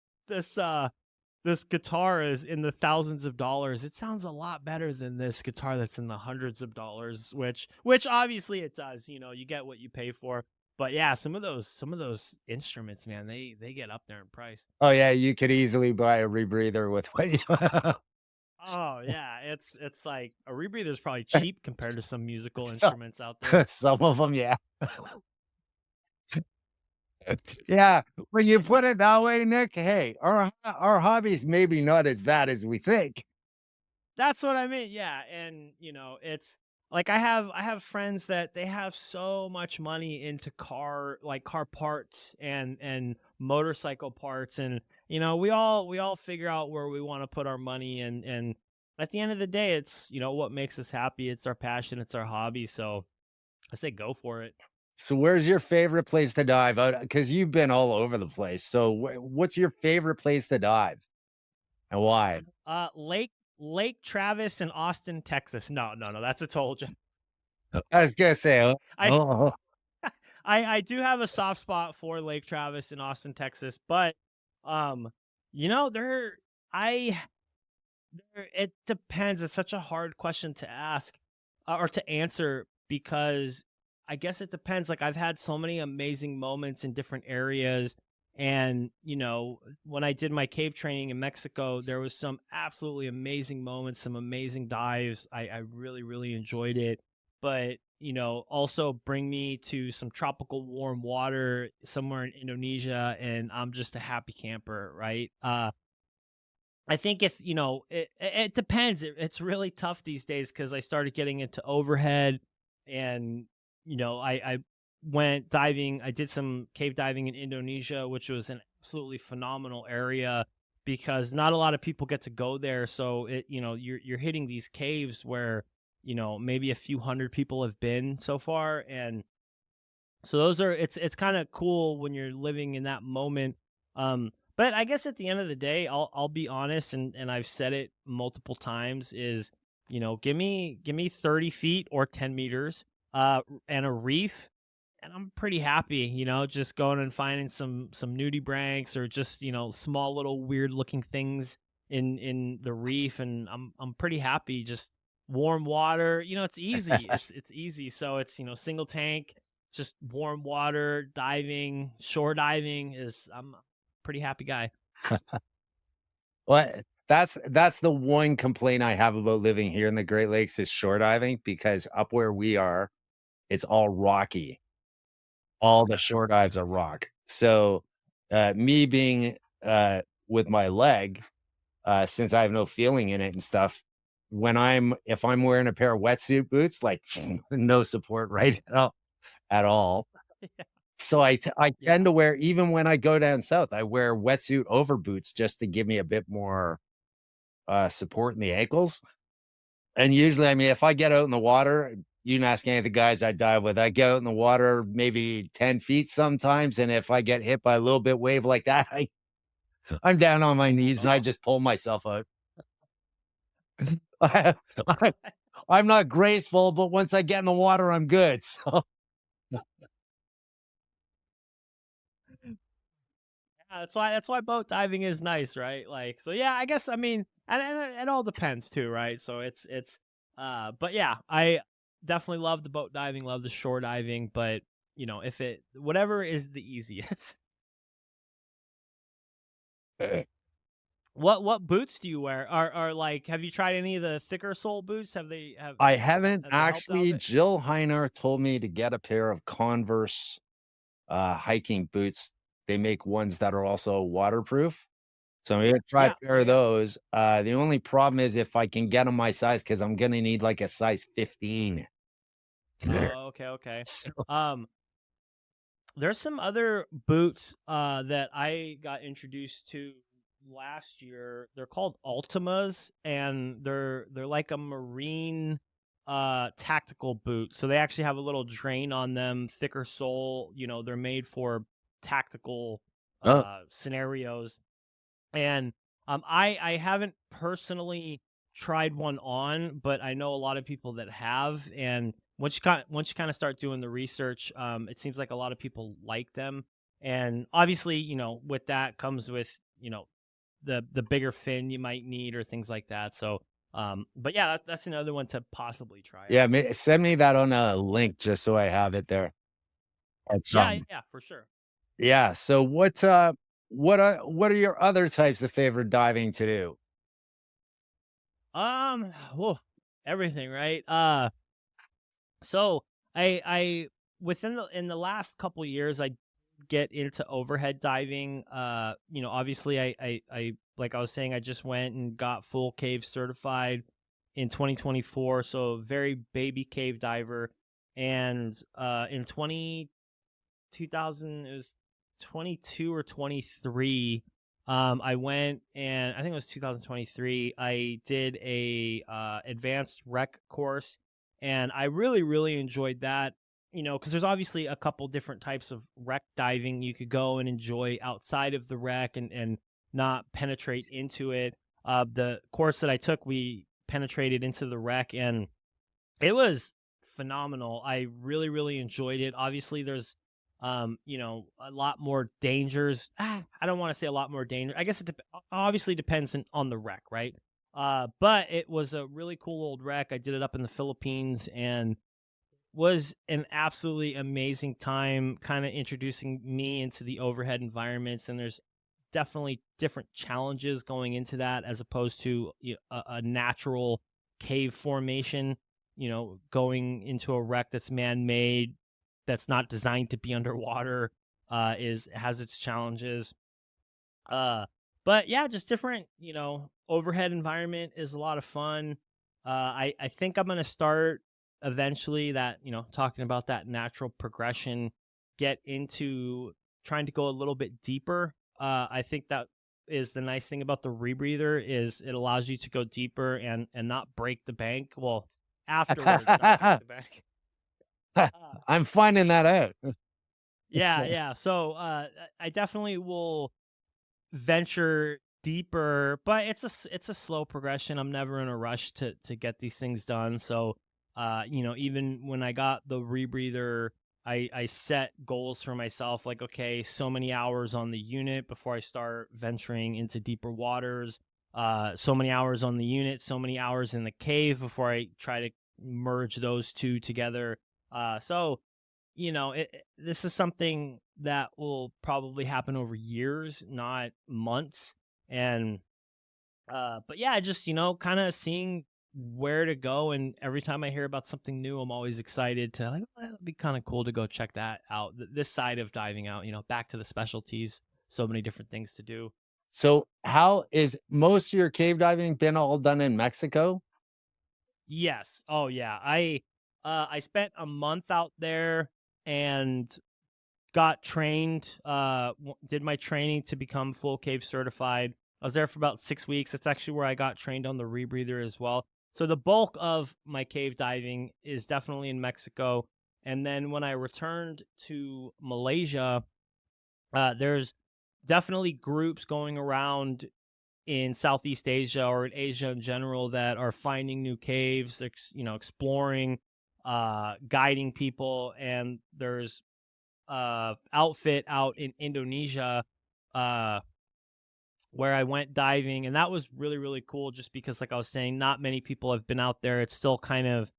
this guitar is in the thousands of dollars, it sounds a lot better than this guitar that's in the hundreds of dollars, which obviously it does. You get what you pay for. But yeah, some of those instruments, man, they get up there in price. Oh yeah, you could easily buy a rebreather with what you Oh yeah, it's like a rebreather is probably cheap compared to some musical so, instruments out there. some of them, yeah. Yeah, when you put it that way, Nick, hey, our hobby's maybe not as bad as we think. That's what I mean. Yeah, and it's like I have friends that they have so much money into car parts and motorcycle parts, and we all figure out where we want to put our money, and at the end of the day, it's what makes us happy. It's our passion. It's our hobby. So I say go for it. So where's your favorite place to dive? Because you've been all over the place. So what's your favorite place to dive and why? Lake Travis in Austin, Texas. No, no, no, that's a total joke. I was gonna say, I oh, I do have a soft spot for Lake Travis in Austin, Texas, but um, there I there it depends. It's such a hard question to ask or to answer because I guess it depends. Like I've had so many amazing moments in different areas, and when I did my cave training in Mexico, there was some absolutely amazing moments, some amazing dives. I really really enjoyed it, but also bring me to some tropical warm water somewhere in Indonesia, and I'm just a happy camper, right? I think if it depends. It's really tough these days because I started getting into overhead, and I went diving. I did some cave diving in Indonesia, which was an absolutely phenomenal area because not a lot of people get to go there. So you're hitting these caves where maybe a few hundred people have been so far, and so it's kind of cool when you're living in that moment. But I guess at the end of the day, I'll be honest, and I've said it multiple times, is give me 30 feet or 10 meters, and a reef, and I'm pretty happy. Just going and finding some nudibranchs or just small little weird looking things in the reef, and I'm pretty happy. Just warm water, it's easy. It's easy. So it's single tank, just warm water, diving, shore diving is I'm a pretty happy guy. what? That's the one complaint I have about living here in the Great Lakes is shore diving because up where we are, it's all rocky. All the shore dives are rock. So me being with my leg, since I have no feeling in it and stuff, if I'm wearing a pair of wetsuit boots, like no support right at all. So I Yeah. tend to wear, even when I go down south, I wear wetsuit over boots just to give me a bit more support in the ankles. And usually, I mean, if I get out in the water, you can ask any of the guys I dive with, I get out in the water maybe 10 feet sometimes. And if I get hit by a little bit wave like that, I'm down on my knees and I Oh, just pull myself out. I, I'm not graceful, but once I get in the water, I'm good. So yeah, that's why boat diving is nice, right? Like, so yeah, I guess I mean, and it all depends too, right? So but yeah, I definitely love the boat diving, love the shore diving, but if it whatever is the easiest. What boots do you wear? Are like, have you tried any of the thicker sole boots? Have they have I haven't have they helped out a actually. bit? Jill Heiner told me to get a pair of Converse hiking boots. They make ones that are also waterproof. So I'm gonna try a Yeah, pair yeah, of yeah. those. The only problem is if I can get them my size, because I'm gonna need like a size 15. Oh, okay, okay. So, Um, there's some other boots that I got introduced to last year. They're called Ultimas, and they're like a marine tactical boot. So they actually have a little drain on them, thicker sole. They're made for tactical Oh, scenarios. And I haven't personally tried one on, but I know a lot of people that have. And once you kind of start doing the research, it seems like a lot of people like them. And obviously, with that comes with the bigger fin you might need or things like that. So, but yeah, that's another one to possibly try yeah. out. Send me that on a link just so I have it there. That's Yeah, yeah, for sure. yeah. So what are your other types of favorite diving to do? Whoa, everything, right? So I within in the last couple years, I get into overhead diving. Obviously, I like I was saying, I just went and got full cave certified in 2024. So very baby cave diver, and in 2000, it was 22 or 23. I went, and I think it was 2023. I did a advanced rec course, and I really really enjoyed that. Because there's obviously a couple different types of wreck diving you could go and enjoy outside of the wreck and not penetrate into it. The course that I took, we penetrated into the wreck, and it was phenomenal. I really, really enjoyed it. Obviously, there's, a lot more dangers. I don't want to say a lot more danger. I guess it obviously depends on the wreck, right? But it was a really cool old wreck. I did it up in the Philippines and was an absolutely amazing time, kind of introducing me into the overhead environments. And there's definitely different challenges going into that as opposed to a natural cave formation. Going into a wreck that's man-made, that's not designed to be underwater, has its challenges. But yeah, just different. Overhead environment is a lot of fun. I think I'm gonna start eventually that talking about that natural progression, get into trying to go a little bit deeper. I think that is the nice thing about the rebreather is it allows you to go deeper and not break the bank. Well, afterwards, not break the bank. I'm finding that out. Yeah. So I definitely will venture deeper, but it's a slow progression. I'm never in a rush to get these things done. So even when I got the rebreather, I set goals for myself, like, okay, so many hours on the unit before I start venturing into deeper waters, so many hours on the unit, so many hours in the cave before I try to merge those two together. So this is something that will probably happen over years, not months. And but yeah, just kind of seeing where to go. And every time I hear about something new, I'm always excited to like, well, it'd be kind of cool to go check that out. This side of diving out, back to the specialties. So many different things to do. So how is most of your cave diving been all done in Mexico? Yes. Oh yeah. I spent a month out there and got trained, did my training to become full cave certified. I was there for about 6 weeks. That's actually where I got trained on the rebreather as well. So the bulk of my cave diving is definitely in Mexico. And then when I returned to Malaysia, there's definitely groups going around in Southeast Asia or in Asia in general that are finding new caves, exploring, guiding people. And there's outfit out in Indonesia where I went diving, and that was really really cool just because, like I was saying, not many people have been out there. It's still kind of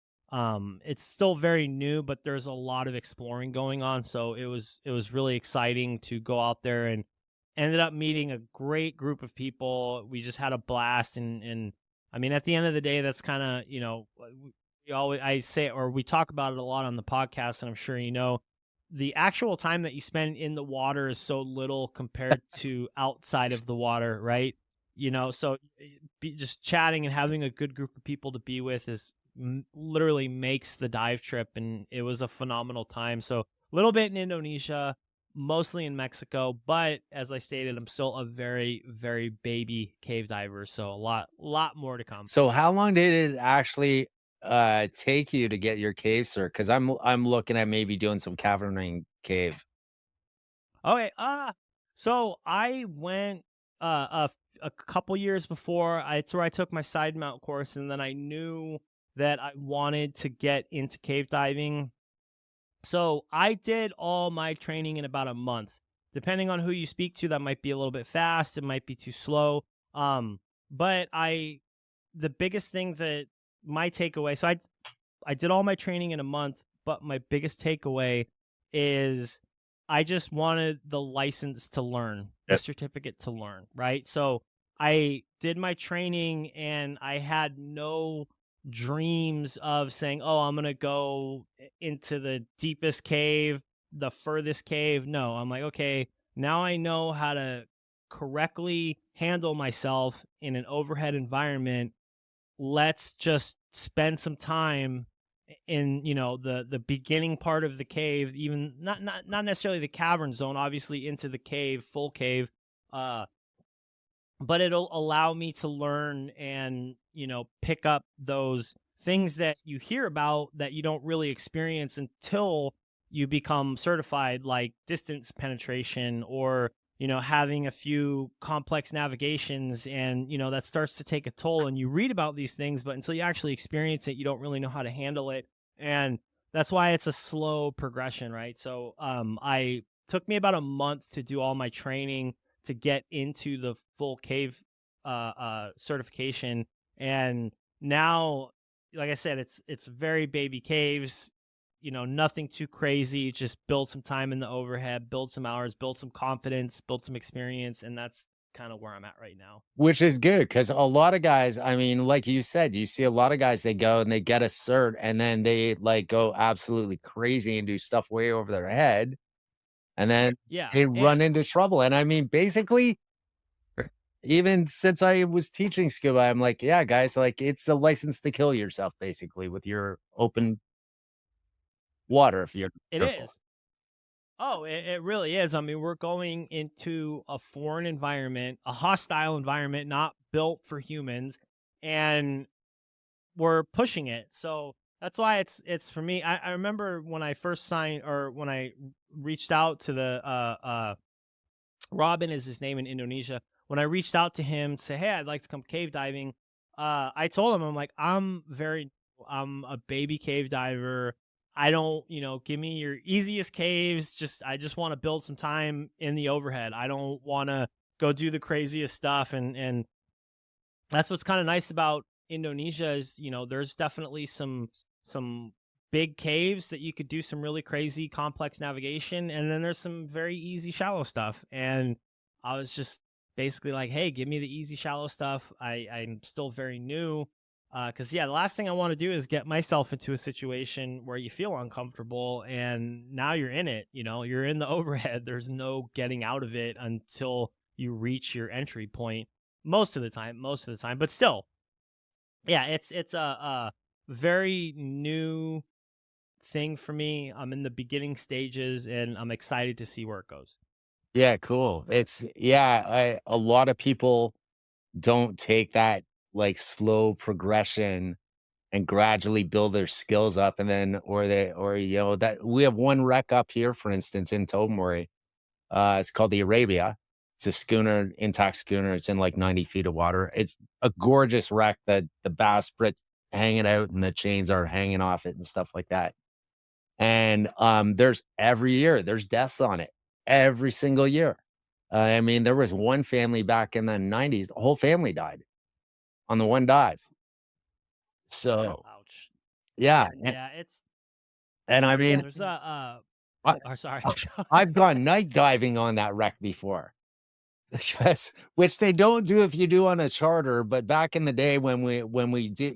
it's still very new, but there's a lot of exploring going on, so it was really exciting to go out there, and ended up meeting a great group of people. We just had a blast, and I mean, at the end of the day, that's kind of, I say, or we talk about it a lot on the podcast, and I'm sure the actual time that you spend in the water is so little compared to outside of the water, right? So just chatting and having a good group of people to be with is literally makes the dive trip, and it was a phenomenal time. So a little bit in Indonesia, mostly in Mexico. But as I stated, I'm still a very, very baby cave diver. So a lot more to come. So how long did it actually take you to get your cave cert? Because I'm looking at maybe doing some caverning cave. Okay. So I went a couple years before. It's where I took my side mount course, and then I knew that I wanted to get into cave diving. So I did all my training in about a month. Depending on who you speak to, that might be a little bit fast. It might be too slow. But the biggest thing that my takeaway. So I did all my training in a month, but my biggest takeaway is I just wanted the license to learn, the Yep. certificate to learn, right? So I did my training and I had no dreams of saying, "Oh, I'm going to go into the deepest cave, the furthest cave." No, I'm like, "Okay, now I know how to correctly handle myself in an overhead environment. Let's just spend some time in the beginning part of the cave, even not necessarily the cavern zone, obviously into the cave, full cave, uh but it'll allow me to learn and pick up those things that you hear about that you don't really experience until you become certified, like distance penetration or having a few complex navigations. And that starts to take a toll, and you read about these things, but until you actually experience it, you don't really know how to handle it. And that's why it's a slow progression, right? So I took me about a month to do all my training to get into the full cave certification. And now, like I said, it's very baby caves, nothing too crazy. Just build some time in the overhead, build some hours, build some confidence, build some experience. And that's kind of where I'm at right now. Which is good because a lot of guys, I mean, like you said, you see a lot of guys, they go and they get a cert and then they like go absolutely crazy and do stuff way over their head. And then Yeah. they run into trouble. And I mean, basically, even since I was teaching scuba, I'm like, yeah, guys, like it's a license to kill yourself, basically, with your open water if you're It careful. is. Oh, it really is. I mean, we're going into a foreign environment, a hostile environment, not built for humans, and we're pushing it. So that's why it's for me. I remember when I first signed, or when I reached out to the Robin is his name in Indonesia. When I reached out to him to say, "Hey, I'd like to come cave diving," I told him, I'm like, I'm a baby cave diver. I don't, give me your easiest caves. I just want to build some time in the overhead. I don't want to go do the craziest stuff. And that's what's kind of nice about Indonesia is, there's definitely some big caves that you could do some really crazy complex navigation, and then there's some very easy shallow stuff. And I was just basically like, hey, give me the easy shallow stuff. I'm still very new. Because the last thing I want to do is get myself into a situation where you feel uncomfortable and now you're in it. You're in the overhead. There's no getting out of it until you reach your entry point. Most of the time, but still, yeah, it's a very new thing for me. I'm in the beginning stages, and I'm excited to see where it goes. Yeah, cool. A lot of people don't take that like slow progression and gradually build their skills up and then that we have one wreck up here, for instance, in Tomori. It's called the Arabia. It's a schooner, intact schooner. It's in like 90 feet of water. It's a gorgeous wreck that the bowsprit's hanging out and the chains are hanging off it and stuff like that. And there's every year there's deaths on it every single year. I mean, there was one family back in the 90s, the whole family died on the one dive. So Ouch. yeah, Yeah, and I mean, there's a I, oh, sorry. I've gone night diving on that wreck before. Yes, which they don't do if you do on a charter. But back in the day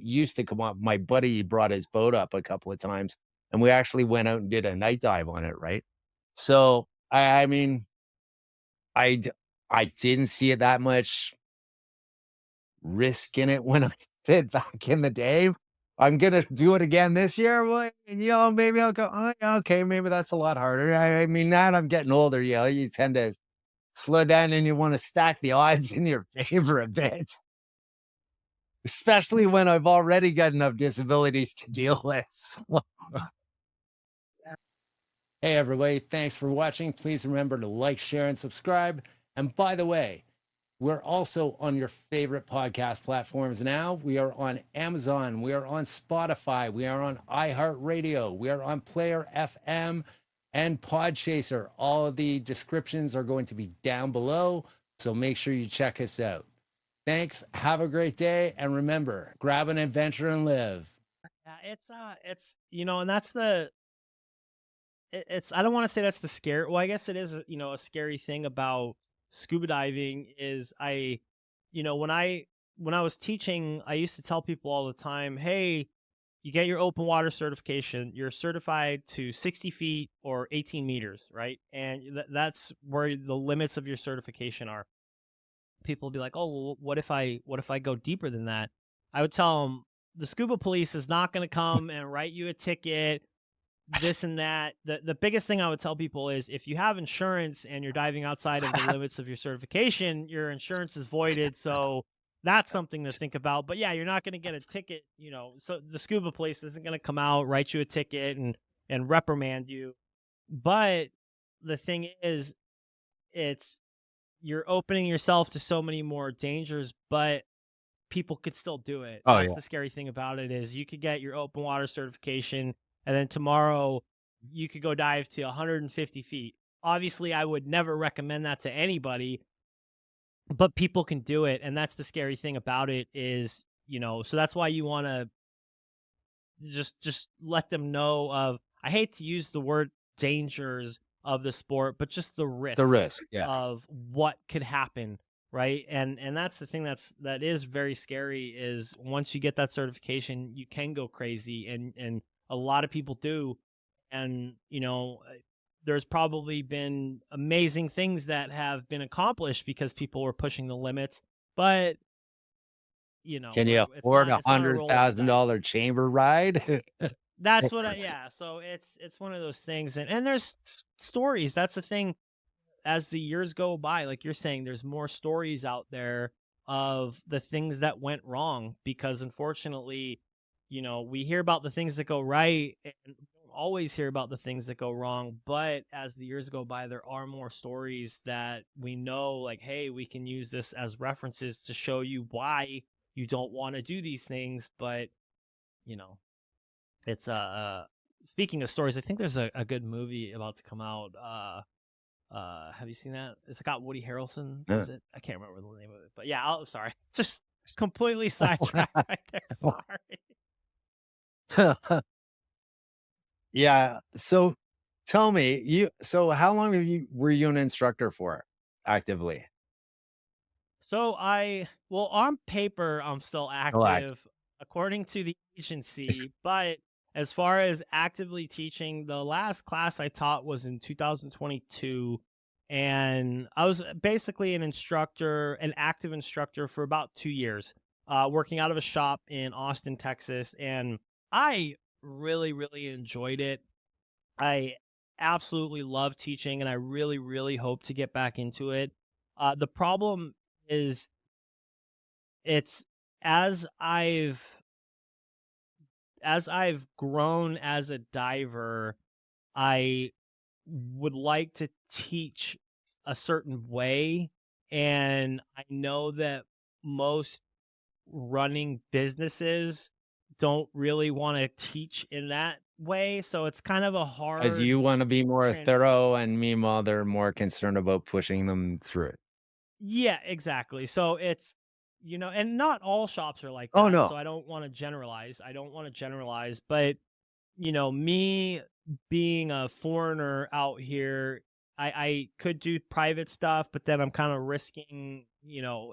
used to come up, my buddy brought his boat up a couple of times, and we actually went out and did a night dive on it. Right. So I mean, I d- I didn't see it that much risk in it when I did back in the day. I'm going to do it again this year. Well, maybe I'll go, oh, yeah, okay, maybe that's a lot harder. I mean, now that I'm getting older, you tend to slow down and you want to stack the odds in your favor a bit, especially when I've already got enough disabilities to deal with. Hey, everybody. Thanks for watching. Please remember to like, share, and subscribe. And by the way, we're also on your favorite podcast platforms now. We are on Amazon. We are on Spotify. We are on iHeartRadio. We are on Player FM and Podchaser. All of the descriptions are going to be down below, so make sure you check us out. Thanks. Have a great day. And remember, grab an adventure and live. Yeah, it's and that's it's I don't want to say that's the scare. Well, I guess it is, a scary thing about scuba diving is when I was teaching, I used to tell people all the time, hey, you get your open water certification, you're certified to 60 feet or 18 meters, right? And that's where the limits of your certification are. People will be like, oh, well, what if I go deeper than that? I would tell them the scuba police is not going to come and write you a ticket, this and that. The biggest thing I would tell people is if you have insurance and you're diving outside of the limits of your certification, your insurance is voided. So that's something to think about. But yeah, you're not going to get a ticket, so the scuba police isn't going to come out, write you a ticket and reprimand you. But the thing is, you're opening yourself to so many more dangers, but people could still do it. Oh, That's yeah. the scary thing about it is you could get your open water certification, and then tomorrow you could go dive to 150 feet. Obviously, I would never recommend that to anybody, but people can do it. And that's the scary thing about it is, so that's why you want to just let them know of, I hate to use the word dangers of the sport, but just the risk yeah. of what could happen. Right. And that's the thing that is very scary is once you get that certification, you can go crazy and a lot of people do. And, there's probably been amazing things that have been accomplished because people were pushing the limits, but can you afford $100,000 chamber ride? That's what so it's one of those things. And there's stories. That's the thing. As the years go by, like you're saying, there's more stories out there of the things that went wrong because unfortunately, we hear about the things that go right and we don't always hear about the things that go wrong. But as the years go by, there are more stories that we know, like, hey, we can use this as references to show you why you don't want to do these things. But, it's speaking of stories, I think there's a good movie about to come out. Have you seen that? It's got Woody Harrelson. Is it? I can't remember the name of it, but yeah. Sorry, just completely sidetracked right there. Sorry. Yeah. So tell me, so how long were you an instructor for actively? So on paper, I'm still active according to the agency, but as far as actively teaching, the last class I taught was in 2022, and I was basically an active instructor for about 2 years, working out of a shop in Austin, Texas, and I really, really enjoyed it. I absolutely love teaching, and I really, really hope to get back into it. The problem is, it's as I've grown as a diver, I would like to teach a certain way. And I know that most running businesses don't really want to teach in that way. So it's kind of a hard. As you want to be more thorough, and meanwhile, they're more concerned about pushing them through it. Yeah, exactly. So it's, and not all shops are like that. Oh, no. So I don't want to generalize. But, me being a foreigner out here, I could do private stuff, but then I'm kind of risking,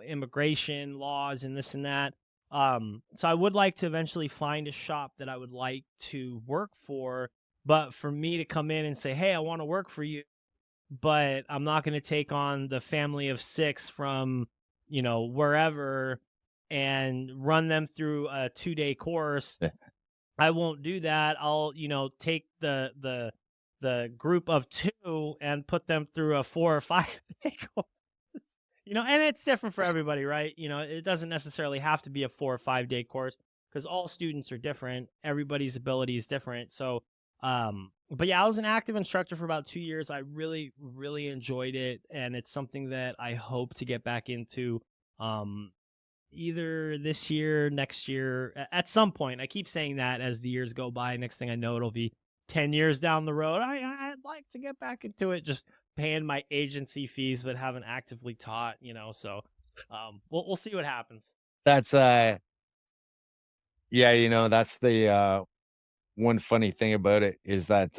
immigration laws and this and that. So I would like to eventually find a shop that I would like to work for, but for me to come in and say, hey, I want to work for you, but I'm not going to take on the family of 6 from, wherever and run them through a 2-day course I won't do that. I'll, take the group of 2 and put them through a 4 or 5 day course. And it's different for everybody, right? It doesn't necessarily have to be a 4 or 5 day course because all students are different. Everybody's ability is different. So, but yeah, I was an active instructor for about 2 years. I really, really enjoyed it, and it's something that I hope to get back into. Either this year, next year, at some point. I keep saying that as the years go by. Next thing I know, it'll be 10 years down the road. I'd like to get back into it, just paying my agency fees, but haven't actively taught, so we'll see what happens. That's yeah, that's the one funny thing about it is that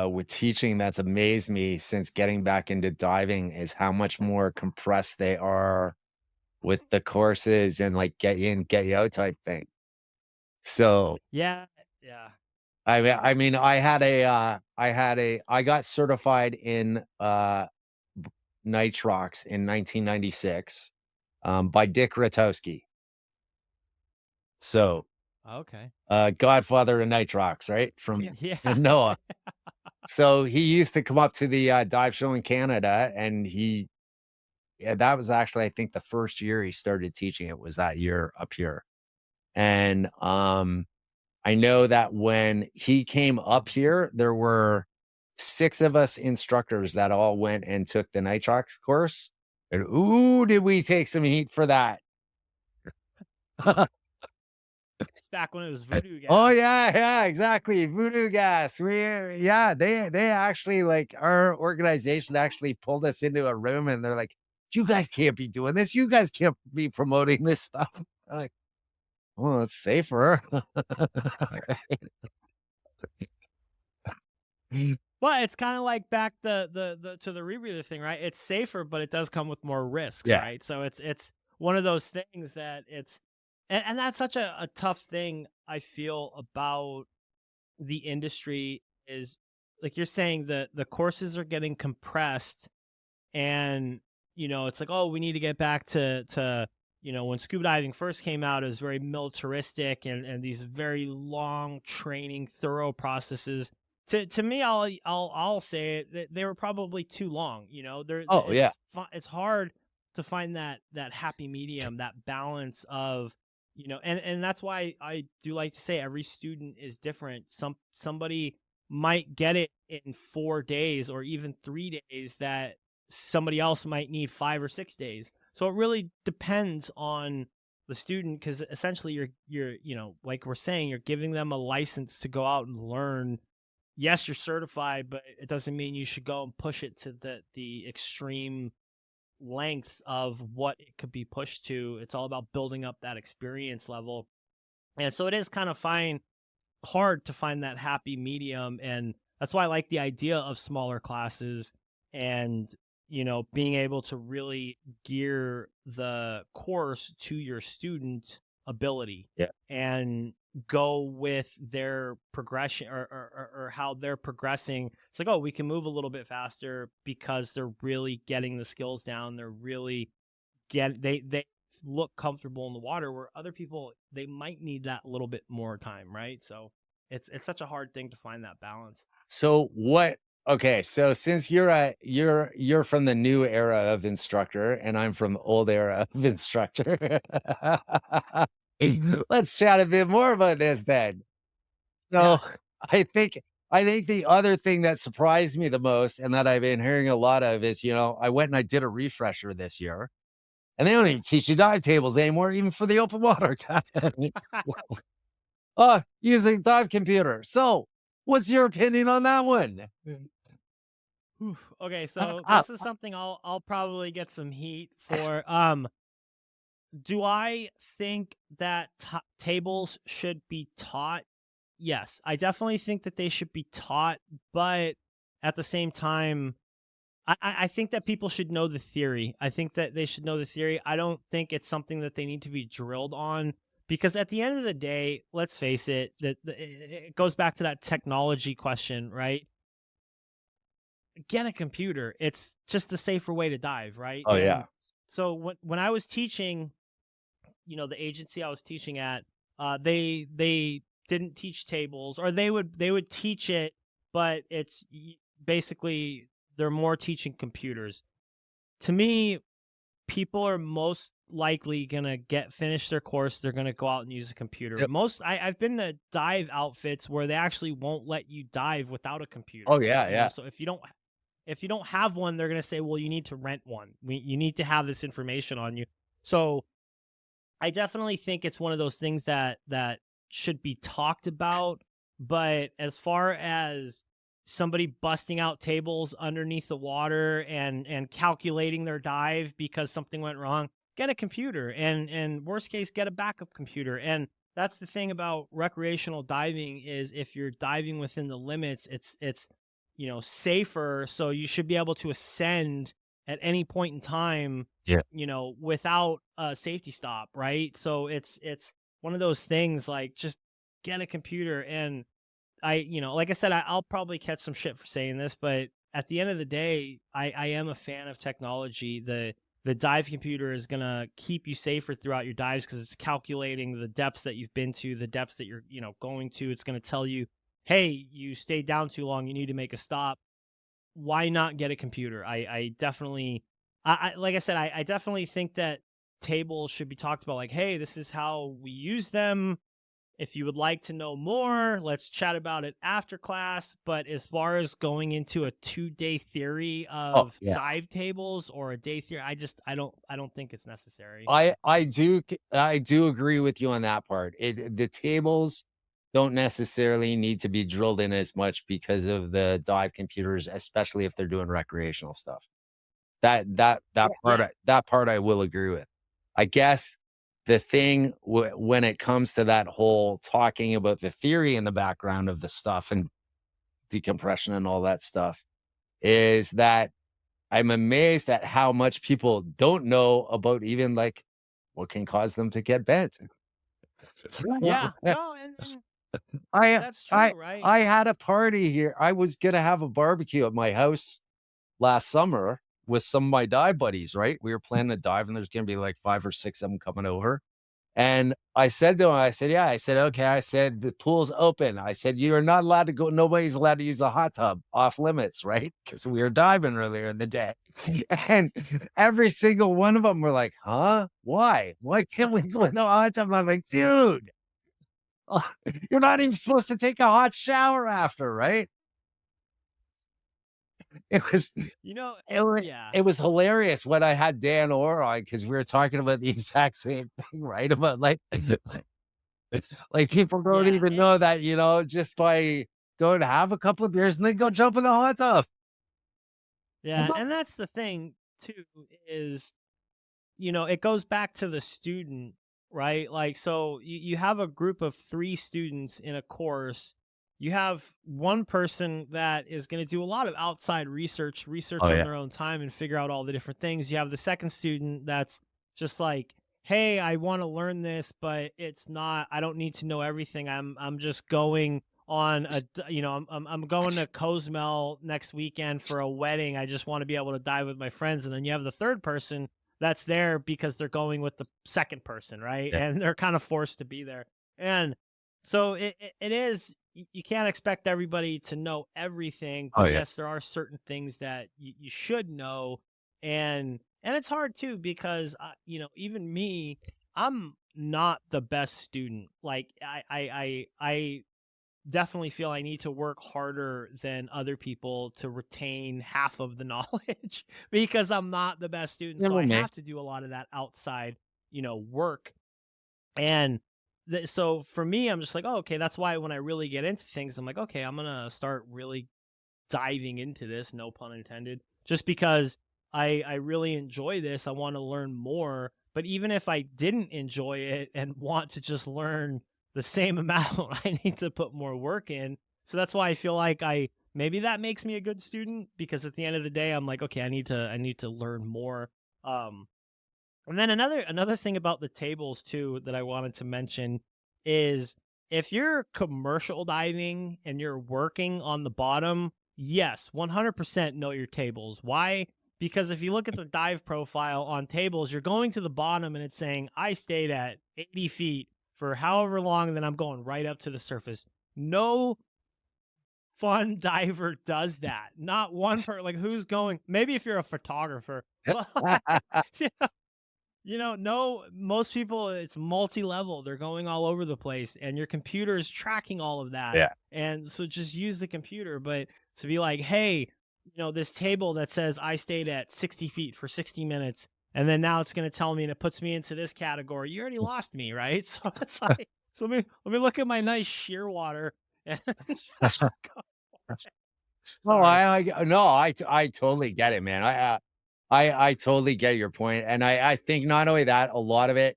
with teaching, that's amazed me since getting back into diving is how much more compressed they are with the courses and like get in, get you out type thing. So Yeah. Yeah. I got certified in nitrox in 1996 by Dick Ratowski. So Okay. godfather of nitrox, right? From Yeah. Noah. So he used to come up to the dive show in Canada, and that was actually, I think, the first year he started teaching it was that year up here. And I know that when he came up here, there were 6 of us instructors that all went and took the nitrox course. And ooh, did we take some heat for that? It's back when it was voodoo gas. Oh yeah, exactly. Voodoo gas. They actually, like, our organization actually pulled us into a room and they're like, you guys can't be doing this. You guys can't be promoting this stuff. I'm like, well, it's safer. But it's kind of like back the to the rebreather thing, right? It's safer, but it does come with more risks, Yeah. right? So it's one of those things that and that's such a tough thing I feel about the industry is like you're saying the courses are getting compressed, and it's like, oh, we need to get back to when scuba diving first came out, it was very militaristic and these very long training thorough processes. To me, I'll say it, they were probably too long. Oh yeah. It's hard to find that happy medium, that balance of and that's why I do like to say every student is different. Somebody might get it in 4 days or even 3 days that somebody else might need 5 or 6 days. So it really depends on the student, because essentially you're like we're saying, you're giving them a license to go out and learn. Yes, you're certified, but it doesn't mean you should go and push it to the extreme lengths of what it could be pushed to. It's all about building up that experience level. And so it is kind of hard to find that happy medium. And that's why I like the idea of smaller classes and, being able to really gear the course to your student ability. Yeah. And go with their progression or how they're progressing. It's like, oh, we can move a little bit faster because they're really getting the skills down. They're really they look comfortable in the water, where other people, they might need that little bit more time, right? So it's such a hard thing to find that balance. So okay, so since you're from the new era of instructor and I'm from the old era of instructor, let's chat a bit more about this then. So I think the other thing that surprised me the most and that I've been hearing a lot of is, I went and I did a refresher this year, and they don't even teach you dive tables anymore, even for the open water. Using dive computer. So what's your opinion on that one? Okay, so this is something I'll probably get some heat for. Do I think that tables should be taught? Yes, I definitely think that they should be taught, but at the same time, I think that people should know the theory. I think that they should know the theory. I don't think it's something that they need to be drilled on, because at the end of the day, let's face it, it goes back to that technology question, right? Get a computer. It's just the safer way to dive, right? Oh, yeah. So when I was teaching, the agency I was teaching at, they didn't teach tables, or they would teach it, but it's basically they're more teaching computers. To me, people are most likely gonna finish their course. They're gonna go out and use a computer. Yep. I've been to dive outfits where they actually won't let you dive without a computer. Oh yeah, You know, yeah. so if you don't have one, they're gonna say, well, you need to rent one. You need to have this information on you. So I definitely think it's one of those things that should be talked about. But as far as somebody busting out tables underneath the water and calculating their dive because something went wrong, get a computer, and worst case, get a backup computer. And that's the thing about recreational diving, is if you're diving within the limits, it's safer. So you should be able to ascend at any point in time, Yeah. without a safety stop, right? So it's one of those things, like, just get a computer. And like I said, I'll probably catch some shit for saying this, but at the end of the day, I am a fan of technology. The dive computer is gonna keep you safer throughout your dives because it's calculating the depths that you've been to, the depths that you're going to. It's gonna tell you, hey, you stayed down too long, you need to make a stop. Why not get a computer? I definitely, like I said, I definitely think that tables should be talked about. Like, hey, this is how we use them. If you would like to know more, let's chat about it after class. But as far as going into a 2-day theory of dive tables or a day theory, I don't think it's necessary. I do agree with you on that part. The tables don't necessarily need to be drilled in as much because of the dive computers, especially if they're doing recreational stuff. That part I will agree with. I guess the thing when it comes to that whole talking about the theory in the background of the stuff and decompression and all that stuff is that I'm amazed at how much people don't know about even like what can cause them to get bent. Yeah, no, and I that's true, right? I had a party here. I was gonna have a barbecue at my house last summer with some of my dive buddies, right? We were planning to dive, and there's gonna be like 5 or 6 of them coming over. And I said to him, I said, yeah, I said, okay. I said, the pool's open. I said, you're not allowed to go. Nobody's allowed to use the hot tub, off limits, right? Because we were diving earlier in the day. And every single one of them were like, huh? Why? Why can't we go in the hot tub? And I'm like, dude, you're not even supposed to take a hot shower after, right? It was, it was hilarious when I had Dan Orr on, because we were talking about the exact same thing, right? About like people don't even know that, just by going to have a couple of beers and then go jump in the hot tub. Yeah, and that's the thing too, is, it goes back to the student, right? Like, so you have a group of 3 students in a course. You have one person that is going to do a lot of outside research on their own time and figure out all the different things. You have the second student that's just like, hey, I want to learn this, but I don't need to know everything. I'm just going on I'm going to Cozumel next weekend for a wedding. I just want to be able to dive with my friends. And then you have the third person that's there because they're going with the second person, right? Yeah. And they're kind of forced to be there. And so it is, you can't expect everybody to know everything, but yes, there are certain things that you should know. And it's hard too, because, even me, I'm not the best student. Like, I definitely feel I need to work harder than other people to retain half of the knowledge because I'm not the best student. So I have to do a lot of that outside, work. And so for me, I'm just like, oh, okay, that's why when I really get into things, I'm like, okay, I'm going to start really diving into this, no pun intended, just because I really enjoy this. I want to learn more. But even if I didn't enjoy it and want to just learn the same amount, I need to put more work in. So that's why I feel like maybe that makes me a good student, because at the end of the day, I'm like, okay, I need to learn more. And then another thing about the tables too that I wanted to mention is, if you're commercial diving and you're working on the bottom, yes, 100% know your tables. Why? Because if you look at the dive profile on tables, you're going to the bottom and it's saying, I stayed at 80 feet for however long, and then I'm going right up to the surface. No fun diver does that. Not one like who's going, maybe if you're a photographer, but no, most people, it's multi-level. They're going all over the place, and your computer is tracking all of that. Yeah. And so just use the computer. But to be like, hey, this table that says I stayed at 60 feet for 60 minutes, and then now it's going to tell me, and it puts me into this category. You already lost me, right? So it's like, so let me look at my nice sheer water and just go. No, I totally get it, man. I totally get your point, and I think not only that, a lot of it,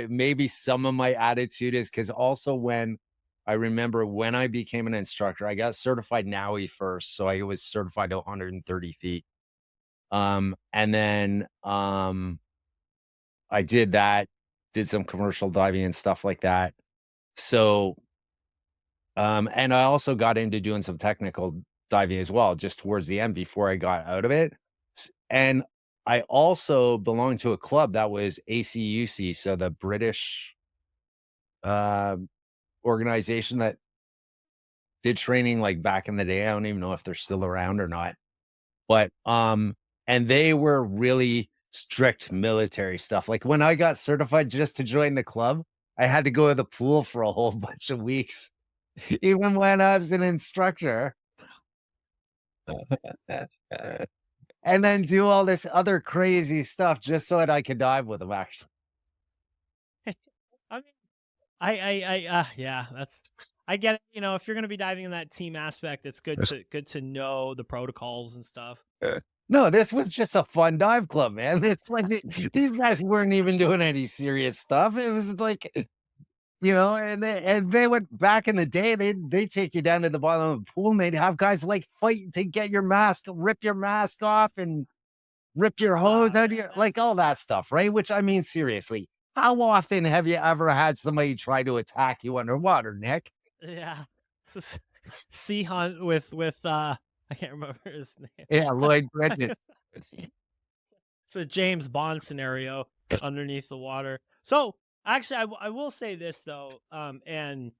maybe some of my attitude is because also when I remember when I became an instructor, I got certified NAUI first, so I was certified to 130 feet. And then I did that, did some commercial diving and stuff like that. So, and I also got into doing some technical diving as well, just towards the end before I got out of it. And I also belonged to a club that was ACUC, so the British organization that did training like back in the day. I don't even know if they're still around or not. But and they were really strict military stuff. Like when I got certified just to join the club, I had to go to the pool for a whole bunch of weeks, even when I was an instructor. And then do all this other crazy stuff just so that I could dive with them, actually. I mean, yeah, I get it. If you're going to be diving in that team aspect, it's good to know the protocols and stuff. No, this was just a fun dive club, man. It's like these guys weren't even doing any serious stuff. It was like, and they would, back in the day, they take you down to the bottom of the pool and they'd have guys like fight to get your mask, rip your mask off and rip your hose out of your, like all that stuff, right? Which, I mean, seriously, how often have you ever had somebody try to attack you underwater, Nick? Yeah. Sea Hunt with I can't remember his name. Yeah, Lloyd Bridges. It's a James Bond scenario underneath the water. So actually, I will say this though, and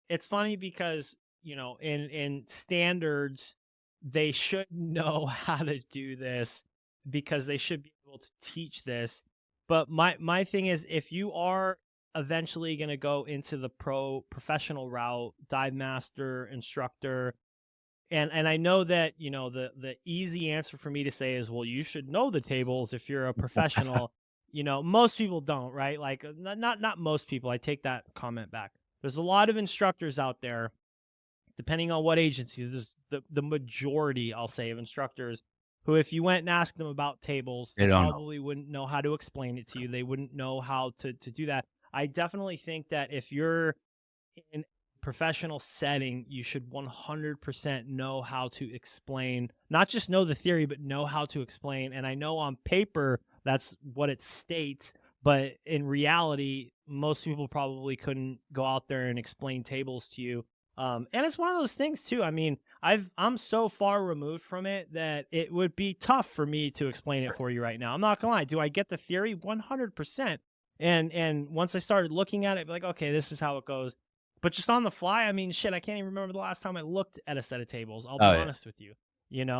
it's funny because in standards they should know how to do this because they should be able to teach this. But my thing is, if you are eventually going to go into the professional route, dive master, instructor, and I know that the easy answer for me to say is, well, you should know the tables if you're a professional. Most people don't, right? Like not most people. I take that comment back. There's a lot of instructors out there, depending on what agency. There's the majority, I'll say, of instructors who, if you went and asked them about tables, they probably wouldn't know how to explain it to you. They wouldn't know how to do that. I definitely think that if you're in a professional setting, you should 100% know how to explain, not just know the theory, but know how to explain. And I know on paper that's what it states, but in reality, most people probably couldn't go out there and explain tables to you. And it's one of those things too. I mean, I'm so far removed from it that it would be tough for me to explain it for you right now. I'm not gonna lie. Do I get the theory? 100%. And once I started looking at it, like, okay, this is how it goes. But just on the fly, I mean, shit, I can't even remember the last time I looked at a set of tables. I'll be honest with you.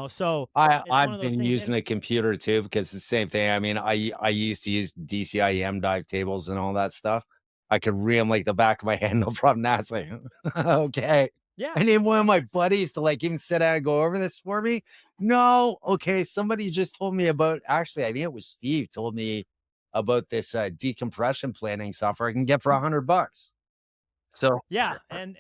So I've been using a computer too, because the same thing. I mean, I used to use DCIM dive tables and all that stuff. I could read them like the back of my hand, no problem. Now it's like, okay. Yeah. I need one of my buddies to like even sit down and go over this for me. No. Okay. Somebody just told me about, actually, I think it was Steve told me about this decompression planning software I can get for $100. So yeah. And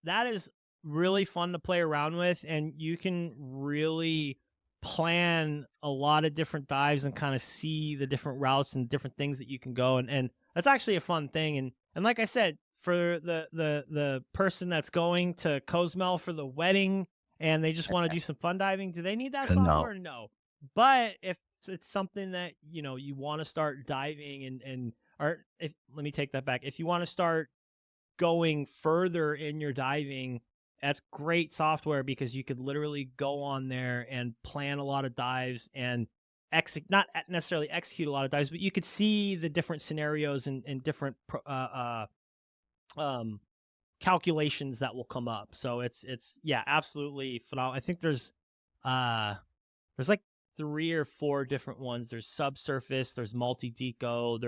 that is really fun to play around with, and you can really plan a lot of different dives and kind of see the different routes and different things that you can go, and that's actually a fun thing. And like I said, for the person that's going to Cozumel for the wedding and they just want to do some fun diving, do they need that software? No. But if it's something that you want to start diving let me take that back. If you want to start going further in your diving, that's great software because you could literally go on there and plan a lot of dives and not necessarily execute a lot of dives, but you could see the different scenarios and different calculations that will come up. So it's yeah, absolutely phenomenal. I think there's like 3 or 4 different ones. There's subsurface, there's multi-deco,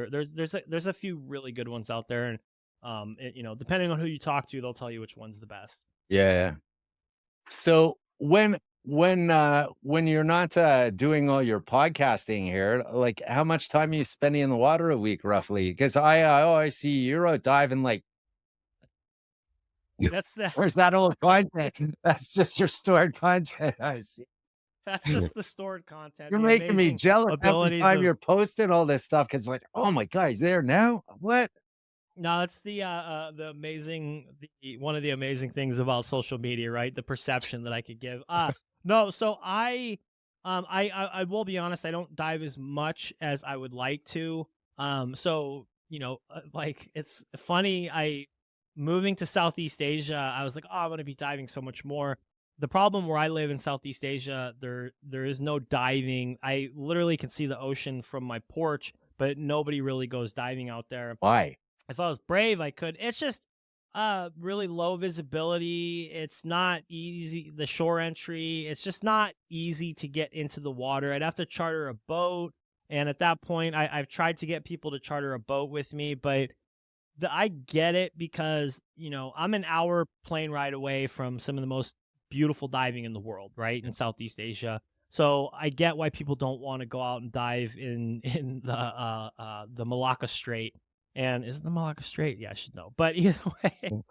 there's a few really good ones out there, and you know, depending on who you talk to, they'll tell you which one's the best. Yeah. So when you're not doing all your podcasting here, like how much time are you spending in the water a week roughly? Because I always see you're out diving like, That's the where's that old content? That's just your stored content. I see. that's just the stored content. You're the making me amazing jealous every abilities time of- you're posting all this stuff because like, oh my God, he's there now. What? No, it's the one of the amazing things about social media, right? The perception that I could give. No, so I will be honest, I don't dive as much as I would like to. So, you know, like it's funny, moving to Southeast Asia, I was like, oh, I want to be diving so much more. The problem where I live in Southeast Asia, there is no diving. I literally can see the ocean from my porch, but nobody really goes diving out there. Why? If I was brave, I could. It's just really low visibility. It's not easy. The shore entry, it's just not easy to get into the water. I'd have to charter a boat. And at that point, I've tried to get people to charter a boat with me, but I get it because, you know, I'm an hour plane ride away from some of the most beautiful diving in the world, right? In Southeast Asia. So I get why people don't want to go out and dive in the Malacca Strait. And is it the Malacca Strait? Yeah, I should know. But either way,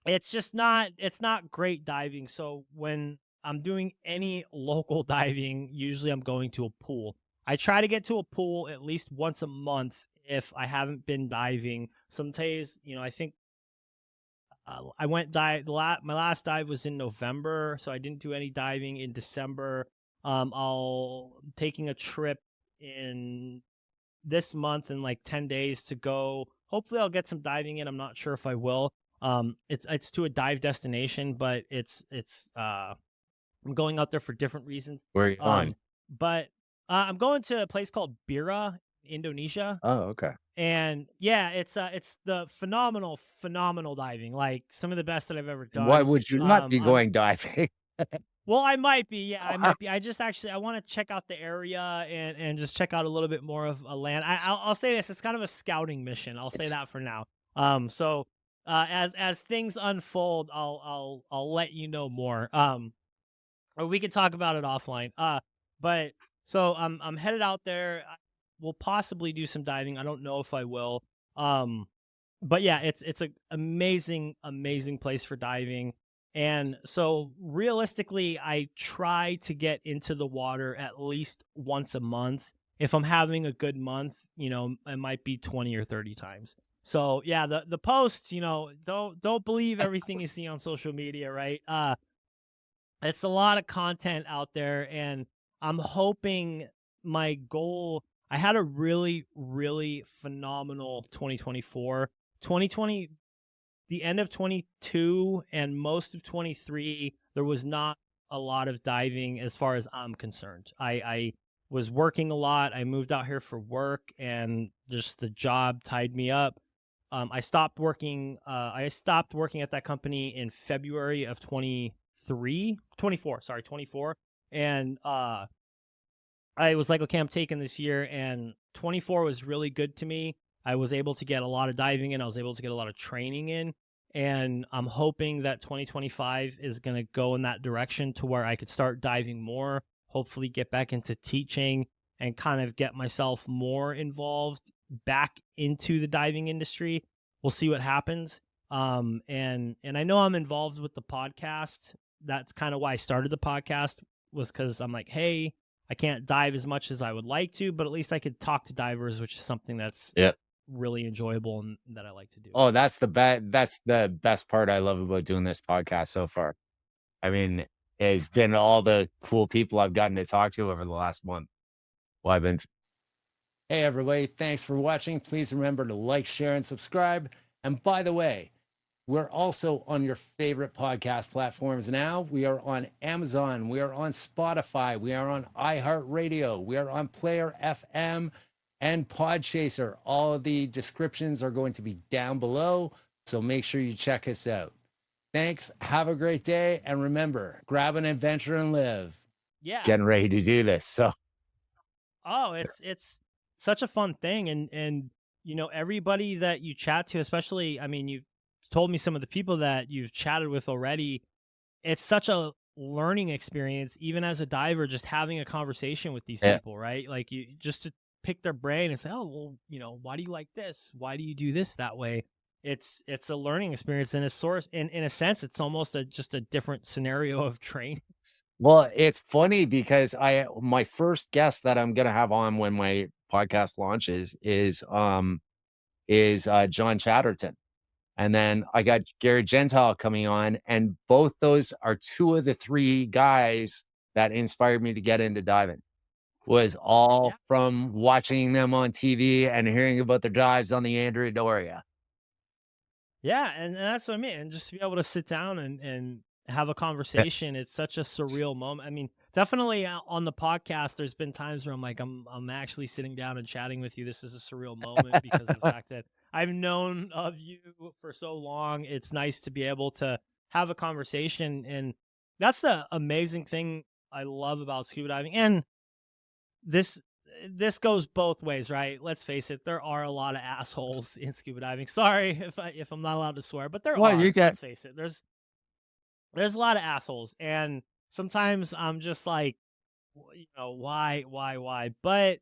it's not great diving. So when I'm doing any local diving, usually I'm going to a pool. I try to get to a pool at least once a month if I haven't been diving. Some days, you know, I think I went dive. My last dive was in November, so I didn't do any diving in December. I'll taking a trip in this month in like 10 days to go. Hopefully I'll get some diving in. I'm not sure if I will. It's to a dive destination, but I'm going out there for different reasons. Where are you going? But I'm going to a place called Bira, Indonesia. Oh, okay. And yeah, it's the phenomenal diving, like some of the best that I've ever done. Why would you not be going diving? Well, I might be. Yeah, I might be. I want to check out the area and just check out a little bit more of a land. I'll say this: it's kind of a scouting mission. I'll say that for now. So as things unfold, I'll let you know more. Or we can talk about it offline. But so I'm headed out there. We'll possibly do some diving. I don't know if I will. But yeah, it's an amazing place for diving. And so realistically, I try to get into the water at least once a month. If I'm having a good month, you know, it might be 20 or 30 times. So yeah, the posts, you know, don't believe everything you see on social media, right? It's a lot of content out there, and I'm hoping my goal, I had a really, really phenomenal 2024. 2020, the end of 22 and most of 23, there was not a lot of diving as far as I'm concerned. I was working a lot. I moved out here for work, and just the job tied me up. I stopped working at that company in February of 24. And I was like, okay, I'm taking this year, and 24 was really good to me. I was able to get a lot of diving in. I was able to get a lot of training in. And I'm hoping that 2025 is going to go in that direction to where I could start diving more, hopefully get back into teaching and kind of get myself more involved back into the diving industry. We'll see what happens. And I know I'm involved with the podcast. That's kind of why I started the podcast, was because I'm like, hey, I can't dive as much as I would like to, but at least I could talk to divers, which is something that's really enjoyable and that I like to do. Oh, that's the best part I love about doing this podcast so far. I mean, it's been all the cool people I've gotten to talk to over the last month. Well, Hey, everybody. Thanks for watching. Please remember to like, share, and subscribe. And by the way, We're also on your favorite podcast platforms now. We are on Amazon. We are on Spotify. We are on iHeartRadio. We are on Player FM and Podchaser. All of the descriptions are going to be down below, so make sure you check us out. Thanks. Have a great day. And remember, grab an adventure and live. Yeah. Getting ready to do this. So, it's such a fun thing. And, you know, everybody that you chat to, especially, I mean, you told me some of the people that you've chatted with already. It's such a learning experience, even as a diver, just having a conversation with these people, right? Like, you just to pick their brain and say, oh, well, you know, why do you like this? Why do you do this that way? It's a learning experience, and a source in a sense, it's almost just a different scenario of training. well, it's funny because my first guest that I'm gonna have on when my podcast launches is John Chatterton. And then I got Gary Gentile coming on, and both those are two of the three guys that inspired me to get into diving. Was all from watching them on TV and hearing about their dives on the Andrea Doria. Yeah, and that's what I mean. And just to be able to sit down and have a conversation, it's such a surreal moment. I mean, definitely on the podcast, there's been times where I'm like, I'm actually sitting down and chatting with you. This is a surreal moment because of the fact that I've known of you for so long. It's nice to be able to have a conversation, and that's the amazing thing I love about scuba diving. And this goes both ways, right? Let's face it, there are a lot of assholes in scuba diving. Sorry if I'm not allowed to swear, but there are. Let's face it, there's a lot of assholes, and sometimes I'm just like, you know, why? But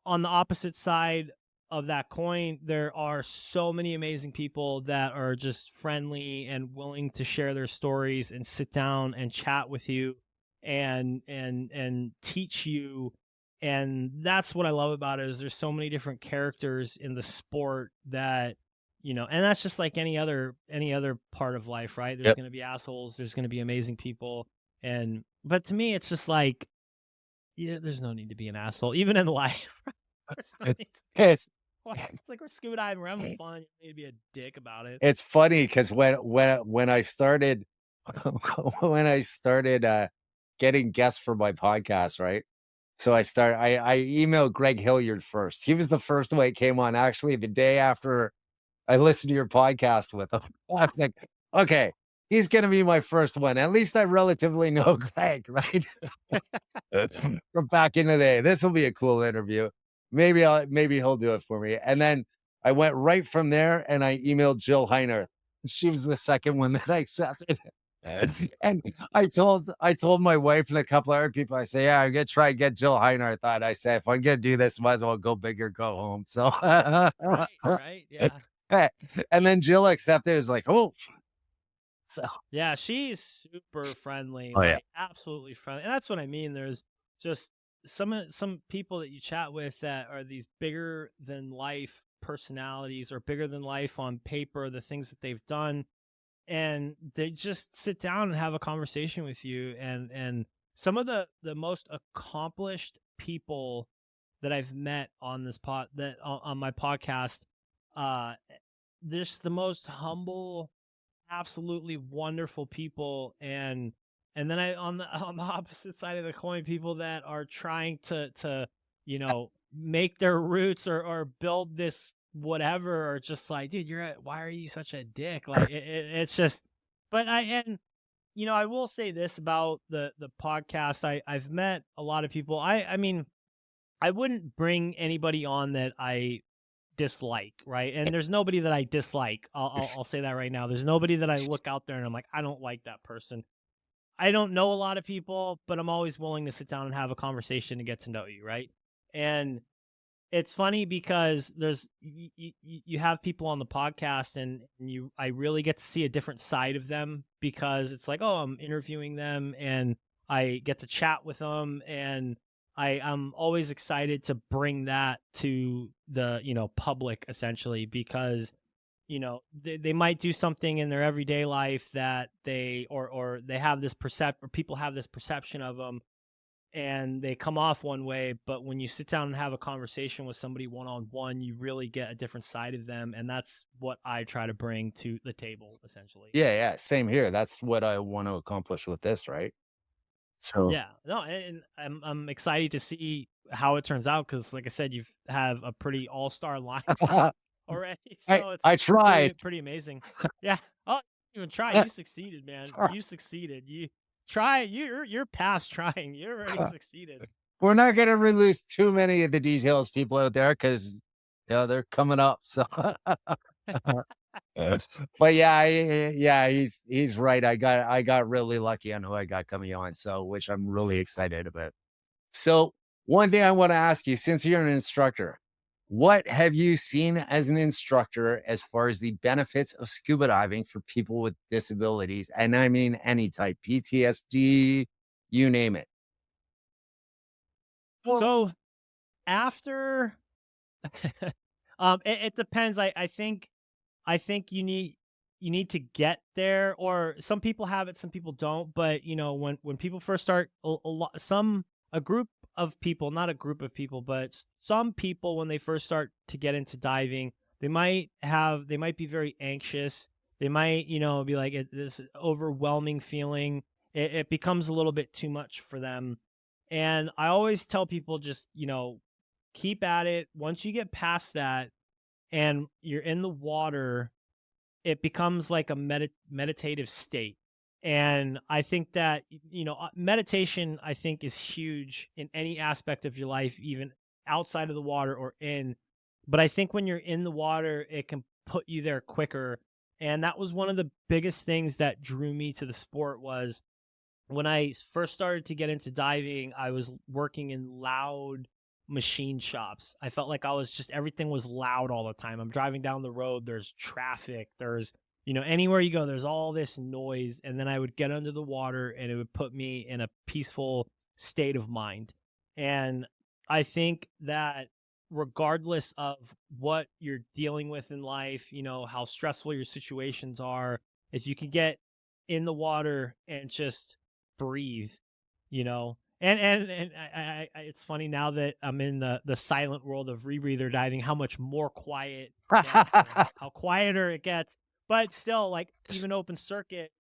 on the opposite side of that coin, there are so many amazing people that are just friendly and willing to share their stories and sit down and chat with you and teach you. And that's what I love about it, is there's so many different characters in the sport that, you know, and that's just like any other part of life, right? There's going to be assholes, there's going to be amazing people. But to me, it's just like, yeah, there's no need to be an asshole, even in life. It's like we're scuba diving, we're having fun. You need to be a dick about it. It's funny because when I started getting guests for my podcast, right? So I emailed Greg Hilliard first. He was the first one that came on actually the day after I listened to your podcast with him. I was like, okay, he's going to be my first one. At least I relatively know Greg, right? From back in the day. This will be a cool interview. Maybe he'll do it for me. And then I went right from there and I emailed Jill Heiner. She was the second one that I accepted. And I told my wife and a couple other people, I say, yeah, I'm gonna try and get Jill Heiner. I said, if I'm gonna do this, might as well go big or go home. So right, yeah. And then Jill accepted. It was like, oh, so yeah, she's super friendly. Oh, yeah. Like, absolutely friendly. And that's what I mean. There's just some people that you chat with that are these bigger than life personalities, or bigger than life on paper, the things that they've done. And they just sit down and have a conversation with you. And some of the most accomplished people that I've met on this on my podcast, just the most humble, absolutely wonderful people. And then on the opposite side of the coin, people that are trying to you know, make their roots or build this whatever, or just like, dude, why are you such a dick? Like it's just, but you know, I will say this about the podcast. I've met a lot of people. I mean, I wouldn't bring anybody on that I dislike, right? And there's nobody that I dislike. I'll say that right now. There's nobody that I look out there and I'm like, I don't like that person. I don't know a lot of people, but I'm always willing to sit down and have a conversation to get to know you, right? And it's funny because you have people on the podcast, and I really get to see a different side of them, because it's like, oh, I'm interviewing them and I get to chat with them, and I'm always excited to bring that to the, you know, public, essentially, because, you know, they might do something in their everyday life that they have this or people have this perception of them, and they come off one way, but when you sit down and have a conversation with somebody one-on-one, you really get a different side of them, and that's what I try to bring to the table, essentially. Yeah, same here. That's what I want to accomplish with this, right? So Yeah, no, and I'm excited to see how it turns out because, like I said, you have a pretty all-star lineup already, so I it's tried. pretty amazing. Yeah. Oh, you even try. You succeeded, man. You succeeded. You try. You're past trying. You already succeeded. We're not going to release too many of the details, people out there, because they're coming up. So, but yeah, he's right. I got really lucky on who I got coming on, so which I'm really excited about. So, one thing I want to ask you, since you're an instructor, what have you seen as an instructor as far as the benefits of scuba diving for people with disabilities? And I mean any type, PTSD, you name it. So after, it depends. I think you need to get there, or some people have it, some people don't. But when people first start, a group of people, not a group of people, but some people, when they first start to get into diving, they might be very anxious. They might be like this overwhelming feeling. It becomes a little bit too much for them, and I always tell people just keep at it. Once you get past that and you're in the water, it becomes like a meditative state. And I think that meditation, I think, is huge in any aspect of your life, even outside of the water or in. But I think when you're in the water, it can put you there quicker. And that was one of the biggest things that drew me to the sport. Was when I first started to get into diving, I was working in loud machine shops. I felt like everything was loud all the time. I'm driving down the road, there's traffic, there's anywhere you go, there's all this noise. And then I would get under the water and it would put me in a peaceful state of mind. And I think that regardless of what you're dealing with in life, how stressful your situations are, if you can get in the water and just breathe, and it's funny now that I'm in the silent world of rebreather diving, how much more quiet it gets, how quieter it gets. But still, like, even open circuit,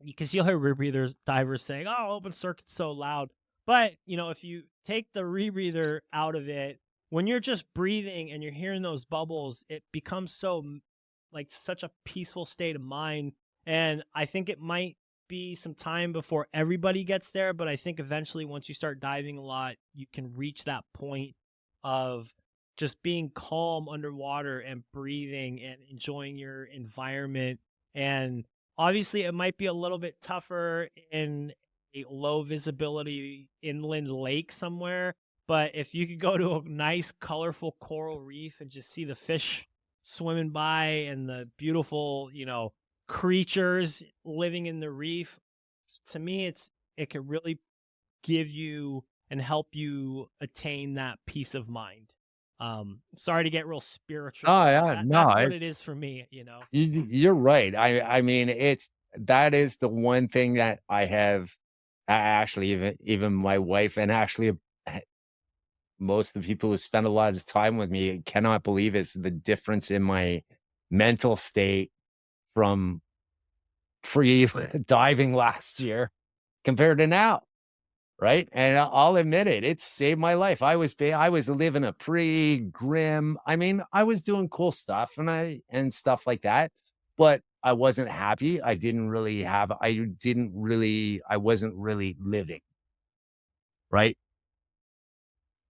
because you'll hear rebreather divers saying, "Oh, open circuit's so loud." But if you take the rebreather out of it, when you're just breathing and you're hearing those bubbles, it becomes like such a peaceful state of mind. And I think it might be some time before everybody gets there, but I think eventually, once you start diving a lot, you can reach that point of just being calm underwater and breathing and enjoying your environment. And obviously it might be a little bit tougher in a low visibility inland lake somewhere, but if you could go to a nice colorful coral reef and just see the fish swimming by and the beautiful creatures living in the reef, to me it can really give you and help you attain that peace of mind. Sorry to get real spiritual. Oh yeah, That's what it is for me. You're right. I mean, that is the one thing that I have. Actually, even my wife, and actually most of the people who spend a lot of time with me cannot believe is the difference in my mental state from pre-diving last year compared to now. Right. And I'll admit it, it saved my life. I was living a pretty grim, I mean, I was doing cool stuff and stuff like that, but I wasn't happy. I wasn't really living. Right.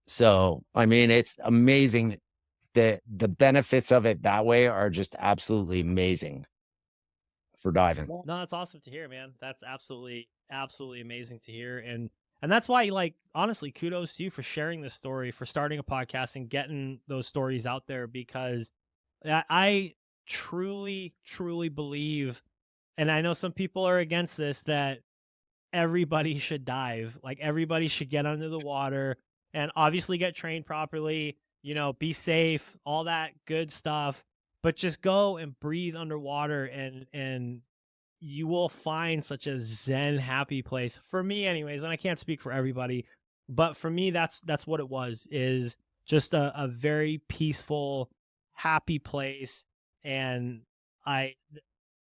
So, I mean, it's amazing that the benefits of it that way are just absolutely amazing for diving. No, that's awesome to hear, man. That's absolutely amazing to hear. And that's why, like, honestly, kudos to you for sharing this story, for starting a podcast and getting those stories out there, because I truly believe, and I know some people are against this, that everybody should dive. Like, everybody should get under the water and obviously get trained properly, be safe, all that good stuff, but just go and breathe underwater and you will find such a zen, happy place. For me anyways, and I can't speak for everybody, but for me that's what it was, is just a very peaceful, happy place. And I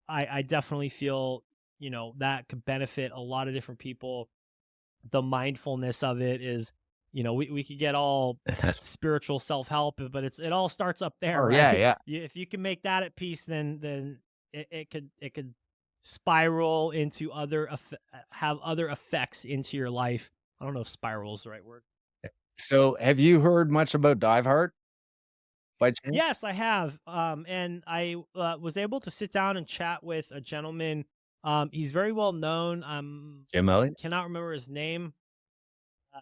I definitely feel, that could benefit a lot of different people. The mindfulness of it is, we could get all spiritual self-help, but it all starts up there, Oh, right? yeah. If you can make that at peace, then it could spiral into have other effects into your life. I don't know if spiral is the right word. So have you heard much about Dive Heart by chance? Yes, I have. And I was able to sit down and chat with a gentleman. He's very well known. Jim Elliott? Cannot remember his name.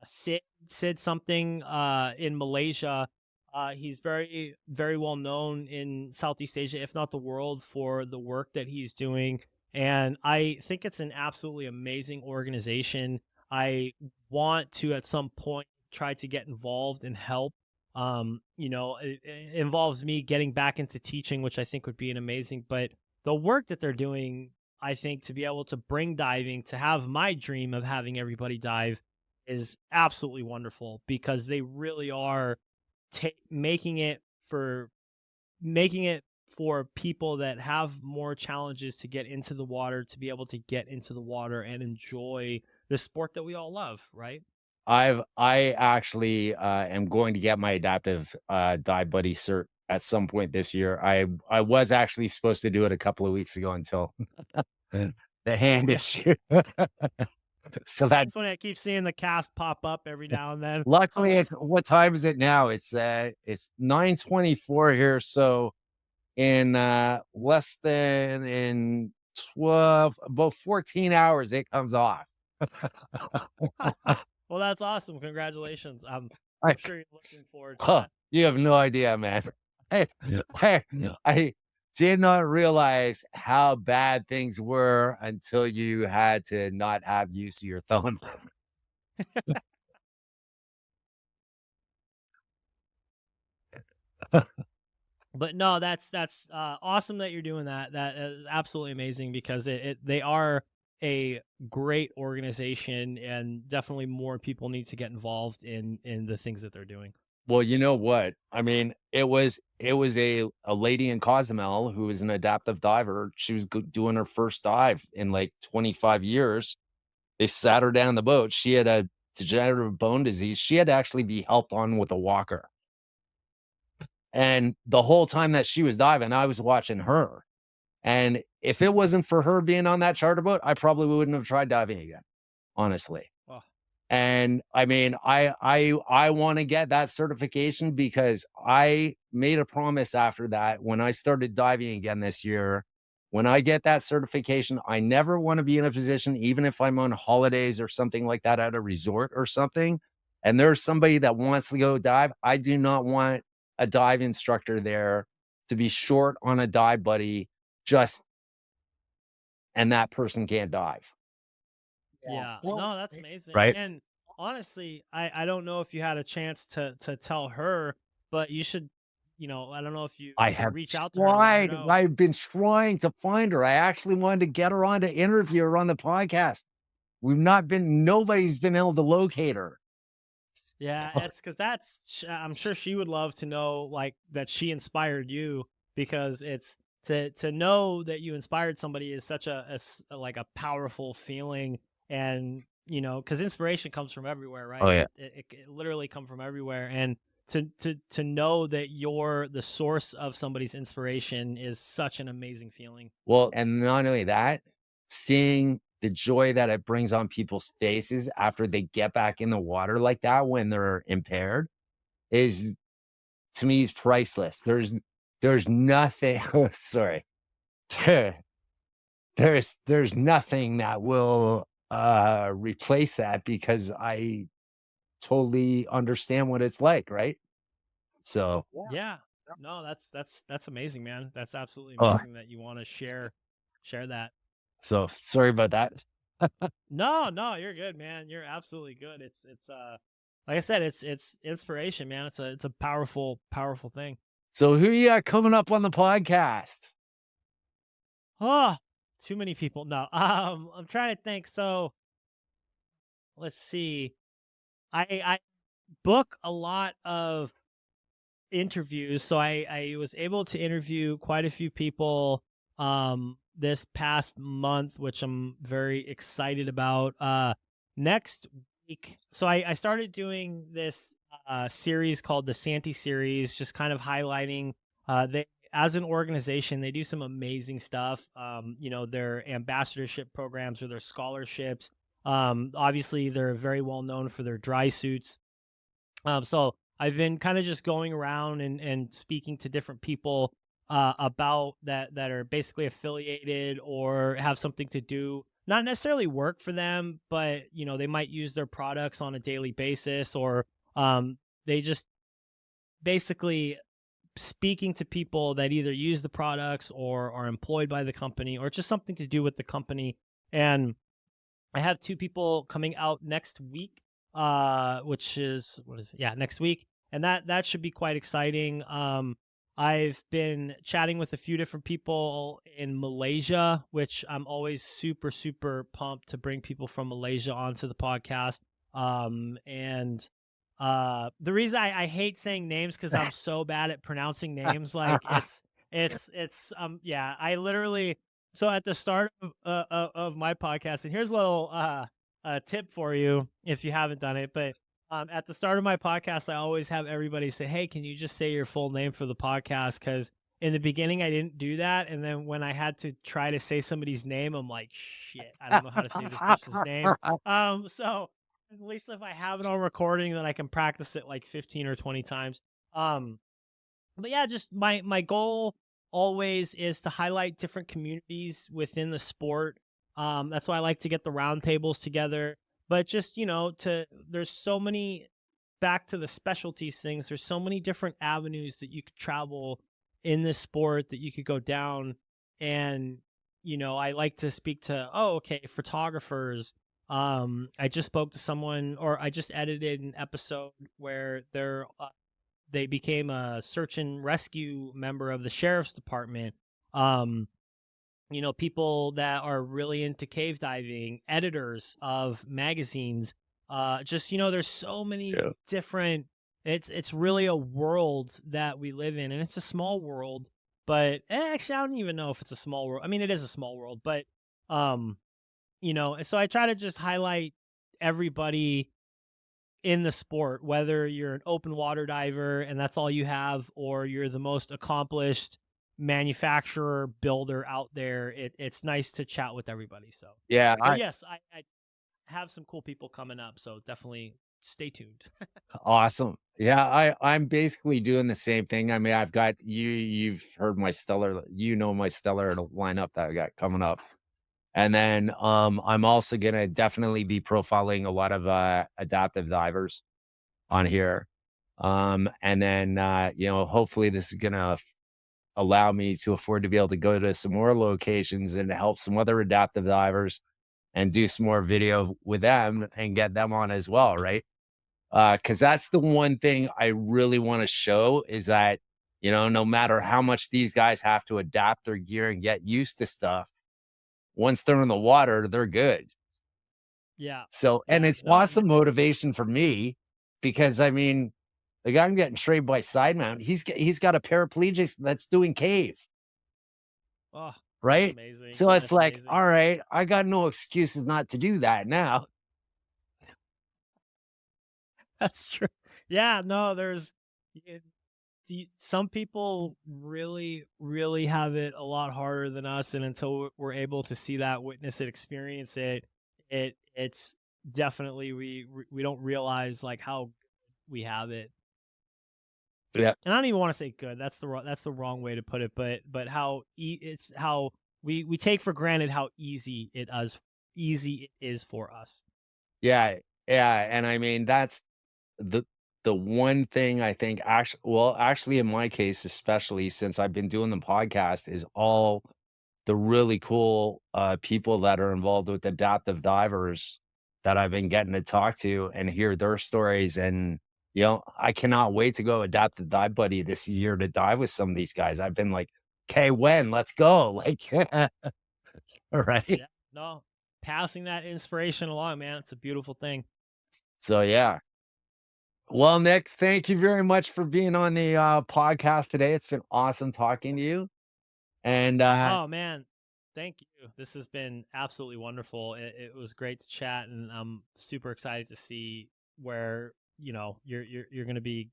Sid something in Malaysia. He's very, very well known in Southeast Asia, if not the world, for the work that he's doing. And I think it's an absolutely amazing organization. I want to, at some point, try to get involved and help. It involves me getting back into teaching, which I think would be an amazing. But the work that they're doing, I think, to be able to bring diving, to have my dream of having everybody dive, is absolutely wonderful, because they really are making it for people that have more challenges to get into the water, to be able to get into the water and enjoy the sport that we all love, right? I actually am going to get my adaptive dive buddy cert at some point this year. I was actually supposed to do it a couple of weeks ago until the hand issue. So That's when I keep seeing the cast pop up every now and then. luckily, it's what time is it now? It's 9:24 here. So in less than in about 14 hours, it comes off. Well, that's awesome. Congratulations. I'm I- sure you're looking forward to Huh, that. you have no idea, man. I did not realize how bad things were until you had to not have use of your thumb. But no, that's awesome that you're doing that. That is absolutely amazing, because they are a great organization, and definitely more people need to get involved in the things that they're doing. Well, you know what? I mean, it was a lady in Cozumel who was an adaptive diver. She was doing her first dive in like 25 years. They sat her down the boat. She had a degenerative bone disease. She had to actually be helped on with a walker. And the whole time that she was diving, I was watching her. And if it wasn't for her being on that charter boat, I probably wouldn't have tried diving again, honestly. Oh. And I mean, I want to get that certification, because I made a promise after that when I started diving again this year. When I get that certification, I never want to be in a position, even if I'm on holidays or something like that at a resort or something, and there's somebody that wants to go dive, I do not want a dive instructor there to be short on a dive buddy and that person can't dive. Yeah. No, that's amazing. Right? And honestly, I don't know if you had a chance to tell her, but you should, I don't know if you I could have reach out to her and let her tried. know. I've been trying to find her. I actually wanted to get her on to interview her on the podcast. Nobody's been able to locate her. Yeah, it's because I'm sure she would love to know, like, that she inspired you, because it's to know that you inspired somebody is such a powerful feeling. And because inspiration comes from everywhere, right? Oh, yeah. It literally comes from everywhere. And to know that you're the source of somebody's inspiration is such an amazing feeling. Well, and not only that, seeing the joy that it brings on people's faces after they get back in the water like that when they're impaired is, to me, is priceless. There's nothing. Oh, sorry. There's nothing that will replace that, because I totally understand what it's like, right? So Yeah. No, that's amazing, man. That's absolutely Oh. amazing that you want to share that. so sorry about that. No, you're good, man. You're absolutely good. It's like I said, it's inspiration, man. It's a powerful thing. So who you got coming up on the podcast? Oh, too many people. No, I'm trying to think. So let's see. I book a lot of interviews, so I was able to interview quite a few people this past month, which I'm very excited about. Next week, so I started doing this series called the Santee series, just kind of highlighting they as an organization, they do some amazing stuff. Their ambassadorship programs or their scholarships. Obviously they're very well known for their dry suits. So I've been kind of just going around and speaking to different people about that are basically affiliated or have something to do, not necessarily work for them, but they might use their products on a daily basis, or they just basically speaking to people that either use the products or are employed by the company or just something to do with the company. And I have 2 people coming out next week, which is next week, and that should be quite exciting. I've been chatting with a few different people in Malaysia, which I'm always super pumped to bring people from Malaysia onto the podcast. And the reason I hate saying names because I'm so bad at pronouncing names. Like I literally. So at the start of my podcast, and here's a little tip for you if you haven't done it, but at the start of my podcast, I always have everybody say, hey, can you just say your full name for the podcast? Because in the beginning, I didn't do that. And then when I had to try to say somebody's name, I'm like, shit, I don't know how to say this person's name. So at least if I have it on recording, then I can practice it like 15 or 20 times. But yeah, just my goal always is to highlight different communities within the sport. That's why I like to get the roundtables together. But just, there's so many, back to the specialties things, there's so many different avenues that you could travel in this sport that you could go down. And, I like to speak to, photographers. I just spoke to someone, or I just edited an episode where they became a search and rescue member of the sheriff's department. People that are really into cave diving, editors of magazines. There's so many different. It's really a world that we live in, and it's a small world. But actually, I don't even know if it's a small world. I mean, it is a small world, but so I try to just highlight everybody in the sport, whether you're an open water diver and that's all you have, or you're the most accomplished manufacturer builder out there. It's nice to chat with everybody. So yes, I have some cool people coming up, so definitely stay tuned. Awesome. Yeah, I'm basically doing the same thing. I mean, I've got you've heard my stellar, my stellar lineup that I got coming up. And then I'm also gonna definitely be profiling a lot of adaptive divers on here. And then hopefully this is gonna allow me to afford to be able to go to some more locations and help some other adaptive divers and do some more video with them and get them on as well, right? Because that's the one thing I really want to show is that, no matter how much these guys have to adapt their gear and get used to stuff, once they're in the water, they're good. Yeah. So, and it's awesome motivation for me because I mean, the guy I'm getting trained by side mount, he's got a paraplegic that's doing cave. Oh, right. Amazing. So it's like, amazing. All right, I got no excuses not to do that now. That's true. Yeah, no, some people really, really have it a lot harder than us. And until we're able to see that, witness it, experience it, it's definitely, we don't realize like how we have it. Yeah. And I don't even want to say good. That's the wrong way to put it. But how it's how we take for granted how easy it is for us. Yeah. Yeah. And I mean, that's the one thing I think actually in my case, especially since I've been doing the podcast, is all the really cool people that are involved with adaptive divers that I've been getting to talk to and hear their stories. And, I cannot wait to go adaptive dive buddy this year to dive with some of these guys. I've been like, okay, when? Let's go. Like, All right. Yeah, no, passing that inspiration along, man. It's a beautiful thing. So, yeah. Well, Nick, thank you very much for being on the podcast today. It's been awesome talking to you. And Oh man, thank you. This has been absolutely wonderful. It was great to chat, and I'm super excited to see where you're going to be,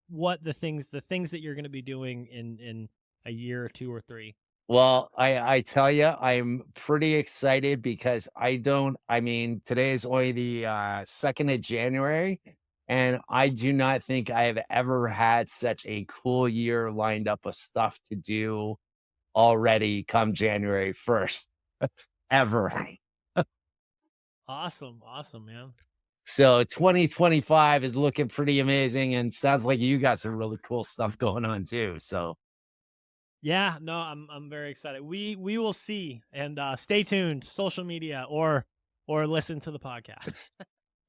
what the things that you're going to be doing in a year or 2 or 3. well, I tell you, I'm pretty excited because I mean, today is only the 2nd of January, and I do not think I have ever had such a cool year lined up of stuff to do already come January 1st ever. Awesome, man. So 2025 is looking pretty amazing, and sounds like you got some really cool stuff going on too. So Yeah, no, I'm very excited. We will see, and stay tuned, social media or listen to the podcast.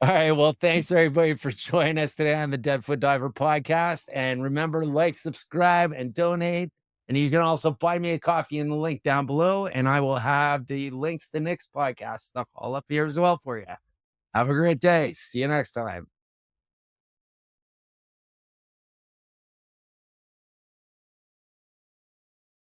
all right, well, thanks everybody for joining us today on the Deadfoot Diver podcast. And remember, like, subscribe, and donate. And you can also buy me a coffee in the link down below, and I will have the links to Nick's podcast stuff all up here as well for you. Have a great day. See you next time.